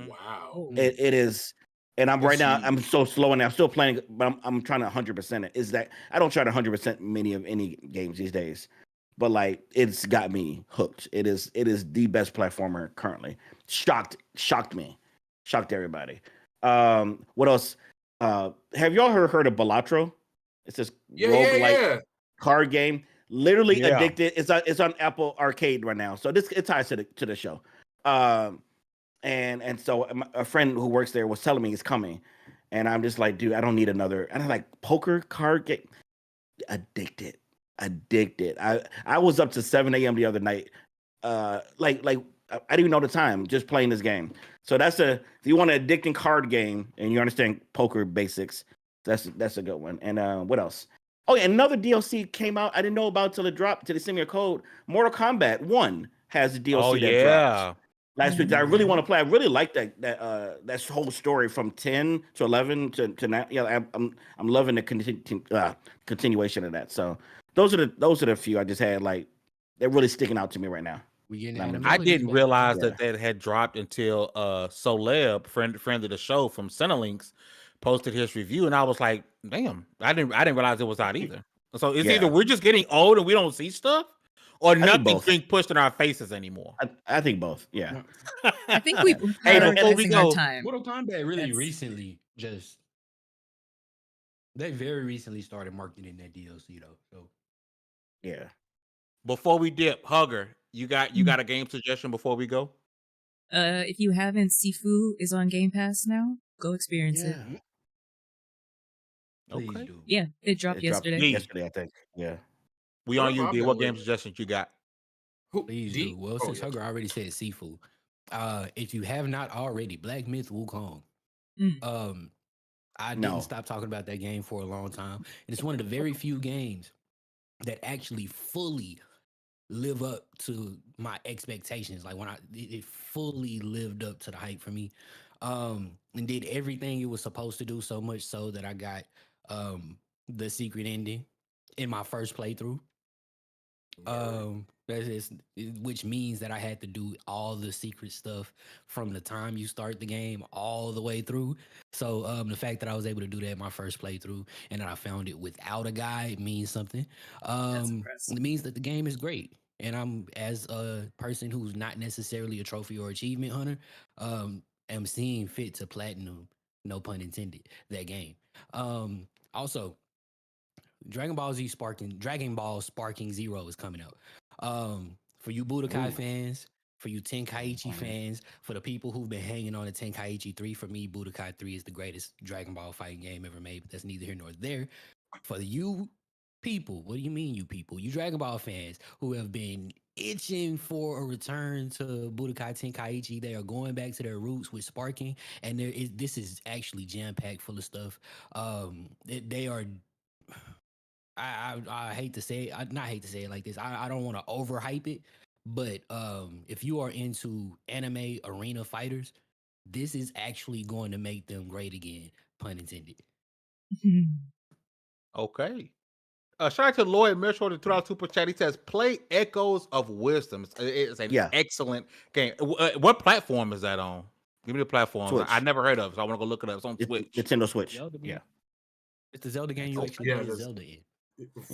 Wow. It is. And I'm so slow, and I'm still playing, but I'm trying to 100% it. Is that I don't try to 100% many of any games these days, but it's got me hooked. It is the best platformer currently. Shocked me, shocked everybody. What else? Have y'all heard of Balatro? It's this roguelike card game. Literally addicted. It's on Apple Arcade right now. So it ties to the show. And so a friend who works there was telling me it's coming, and I'm just like, dude, I don't need another. And I'm like, poker card game. Addicted. I was up to 7 a.m. the other night. I didn't even know the time, just playing this game. So if you want an addicting card game and you understand poker basics, that's a good one. And what else? Oh yeah, another DLC came out. I didn't know about till it dropped. Till they sent me a code. Mortal Kombat 1 has a DLC that dropped last week that I really want to play. I really like that whole story from 10 to 11 to now. Yeah, I'm loving the continuation of that. So those are the few I just had they're really sticking out to me right now. I didn't realize that had dropped until Soleb, friend of the show from Cinelinx, posted his review, and I was like, damn, I didn't realize it was out either. So it's either we're just getting old and we don't see stuff, or nothing's being pushed in our faces anymore. I think both. Yeah. I think we're prioritizing our time. Mortal Kombat really recently they very recently started marketing that DLC though. So yeah. Before we dip, Hugger, you got a game suggestion before we go? If you haven't, Sifu is on Game Pass now. Go experience it. Please do. Yeah, it dropped yesterday. Yesterday, I think. Yeah. We on you, D. What game suggestions you got? Please do. Well, since Hugger already said Sifu, if you have not already, Black Myth Wukong. I didn't stop talking about that game for a long time. And it's one of the very few games that actually fully live up to my expectations. Like it fully lived up to the hype for me, and did everything it was supposed to do. So much so that I got the secret ending in my first playthrough. Which means that I had to do all the secret stuff from the time you start the game all the way through. So the fact that I was able to do that my first playthrough and that I found it without a guide means something. That's impressive. It means that the game is great. And I'm, as a person who's not necessarily a trophy or achievement hunter, am seeing fit to platinum, no pun intended, that game. Also, Dragon Ball Sparking Zero is coming out. For you Budokai fans, for you Tenkaichi fans, for the people who've been hanging on to Tenkaichi 3, for me, Budokai 3 is the greatest Dragon Ball fighting game ever made, but that's neither here nor there. For you people, what do you mean, you people? You Dragon Ball fans who have been itching for a return to Budokai Tenkaichi. They are going back to their roots with Sparking, and this is actually jam-packed full of stuff. They are I hate to say it, not hate to say it like this. I don't want to overhype it, but if you are into anime arena fighters, this is actually going to make them great again, pun intended. Okay. Shout out to Lloyd Mitchell, the $2 super chat. He says, "Play Echoes of Wisdom. It's an excellent game. What platform is that on? Give me the platform. Switch. I never heard of it, so I want to go look it up. It's on Switch. Nintendo Switch. Zelda game. Yeah. It's the Zelda game you actually play Zelda in.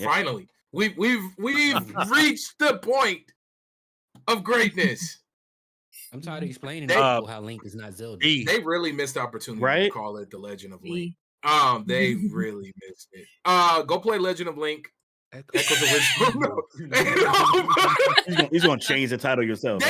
Finally, we've reached the point of greatness. I'm tired of explaining to people how Link is not Zelda. They really missed the opportunity to call it The Legend of Link. They really missed it. Go play Legend of Link. Echoes of Wisdom. He's gonna change the title yourself.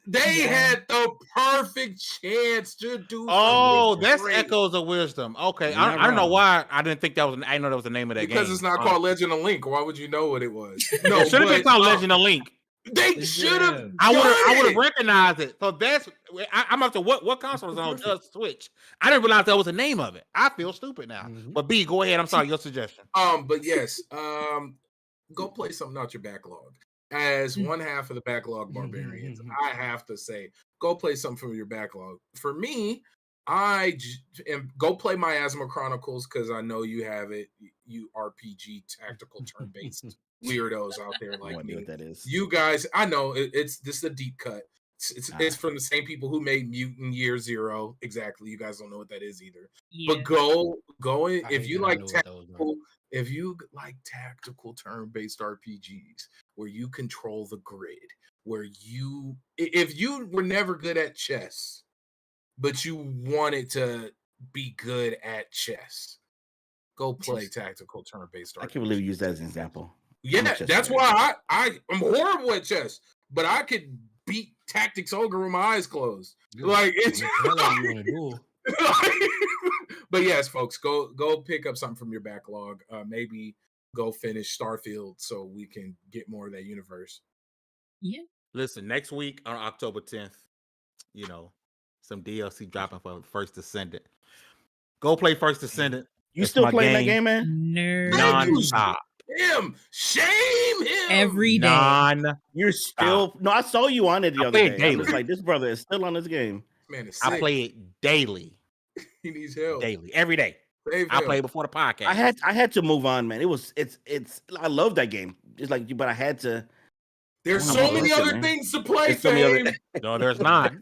They had the perfect chance to do. Oh, that's great. Echoes of Wisdom. Okay, I don't know why I didn't think that was. I know that was the name of that game because it's not called Legend of Link. Why would you know what it was? No, it should have been called Legend of Link. They should have. I would have recognized it. So that's. I'm up to what console is on Switch. I didn't realize that was the name of it. I feel stupid now. But B, go ahead. I'm sorry. Your suggestion. But yes. Go play something out your backlog. As one half of the backlog barbarians, I have to say, go play something from your backlog. For me, go play Miasma Chronicles because I know you have it. You RPG tactical turn-based weirdos out there like me. What that is. You guys, I know this is a deep cut. It's from the same people who made Mutant Year Zero. Exactly. You guys don't know what that is either. Yeah. But go in if you like tactical. If you like tactical turn-based RPGs where you control the grid, if you were never good at chess, but you wanted to be good at chess, go play tactical turn-based RPGs. I can't believe you use that as an example. Yeah, that's why I'm horrible at chess, but I could beat Tactics Ogre with my eyes closed. Like it's But yes, folks, go pick up something from your backlog. Maybe go finish Starfield so we can get more of that universe. Yeah. Listen, next week on October 10th, some DLC dropping for First Descendant. Go play First Descendant. You still playing that game, man? Non-stop. Shame him every day. You're still no. I saw you on it the other day. I was like, this brother is still on this game. Man, is sick. I play it daily. He needs help daily, every day. I play before the podcast. I had to move on, man. It's. I love that game. It's like, but I had to. There's so many other things to play. No, there's not.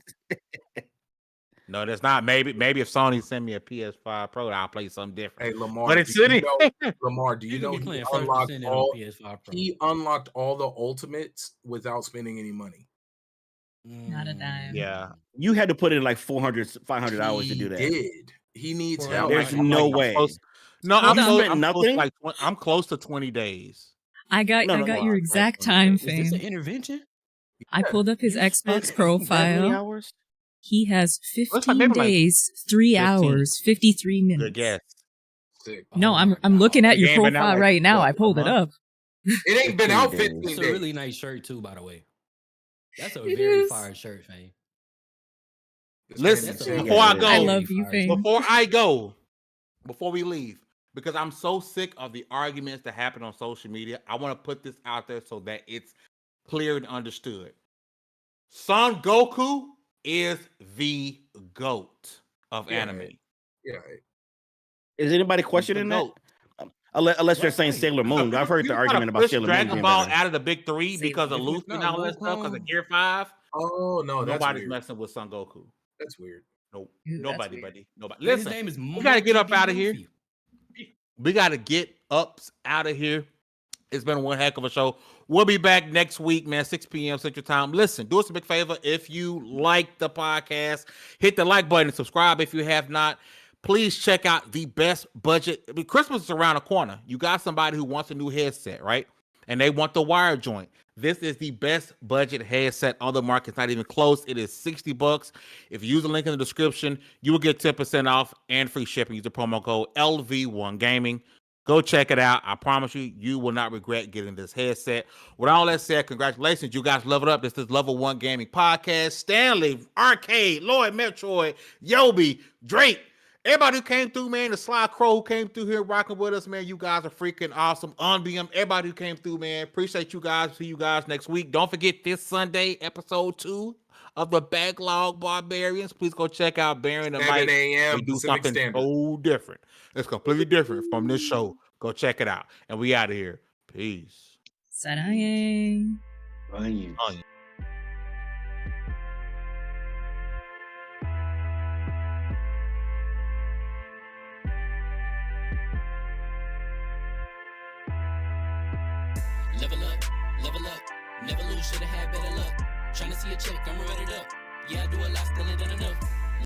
No, there's not. Maybe if Sony send me a PS5 Pro, I'll play something different. Hey, Lamar, but it's sitting. Lamar, do you know he unlocked all the ultimates without spending any money? Not a dime. Yeah, you had to put in like 500 hours to do that. He needs help. There's no way. I'm close to 20 days. I got your exact time frame. Is this an intervention? I pulled up his Xbox profile. He has 15 days, 3 hours, 53 minutes. Good guess. Sick. No, I'm looking at your profile right now. I pulled it up. It ain't been out 15 days. It's a really nice shirt too, by the way. That's a very fire shirt, Fame. Listen, before I go, I love you, Fame. Before we leave, because I'm so sick of the arguments that happen on social media, I want to put this out there so that it's clear and understood. Son Goku is the GOAT of anime. Yeah. Is anybody questioning that? Unless they're saying Right. Sailor Moon. I've heard the You gotta argument about push Sailor Moon Dragon being Ball better. out of the big three Sailor because of Moon. Luffy and No, all that stuff. Because of Wukong. Gear 5, Oh no, that's nobody's weird. messing with Son Goku. That's weird. Nope. Ooh, that's Nobody, weird. buddy. Nobody. Man, his Listen, name is we gotta get up Monkey D. out of here. Luffy. We gotta get ups out of here. It's been one heck of a show. We'll be back next week, man, 6 p.m. Central Time. Listen, do us a big favor. If you like the podcast, hit the like button and subscribe if you have not. Please check out the best budget. I mean, Christmas is around the corner. You got somebody who wants a new headset, right? And they want the wire joint. This is the best budget headset on the market. It's not even close. It is $60. If you use the link in the description, you will get 10% off and free shipping. Use the promo code LV1 Gaming. Go check it out. I promise you, you will not regret getting this headset. With all that said, congratulations. You guys leveled up. This is Level 1 Gaming Podcast. Stanley, Arcade, Lloyd Metroid, Yobi, Drake. Everybody who came through, man, the Sly Crow who came through here rocking with us, man, you guys are freaking awesome. Unbeam, everybody who came through, man, appreciate you guys. See you guys next week. Don't forget this Sunday, episode 2 of the Backlog Barbarians. Please go check out Baron and 7 Mike. a.m. They do Pacific something Standard. so different. It's completely different from this show. Go check it out. And we out of here. Peace. Sarayang. Onions. Onions. Level up, never lose, should've had better luck. Tryna see a check, I'ma run it up. Yeah, I do a lot, still ain't done enough.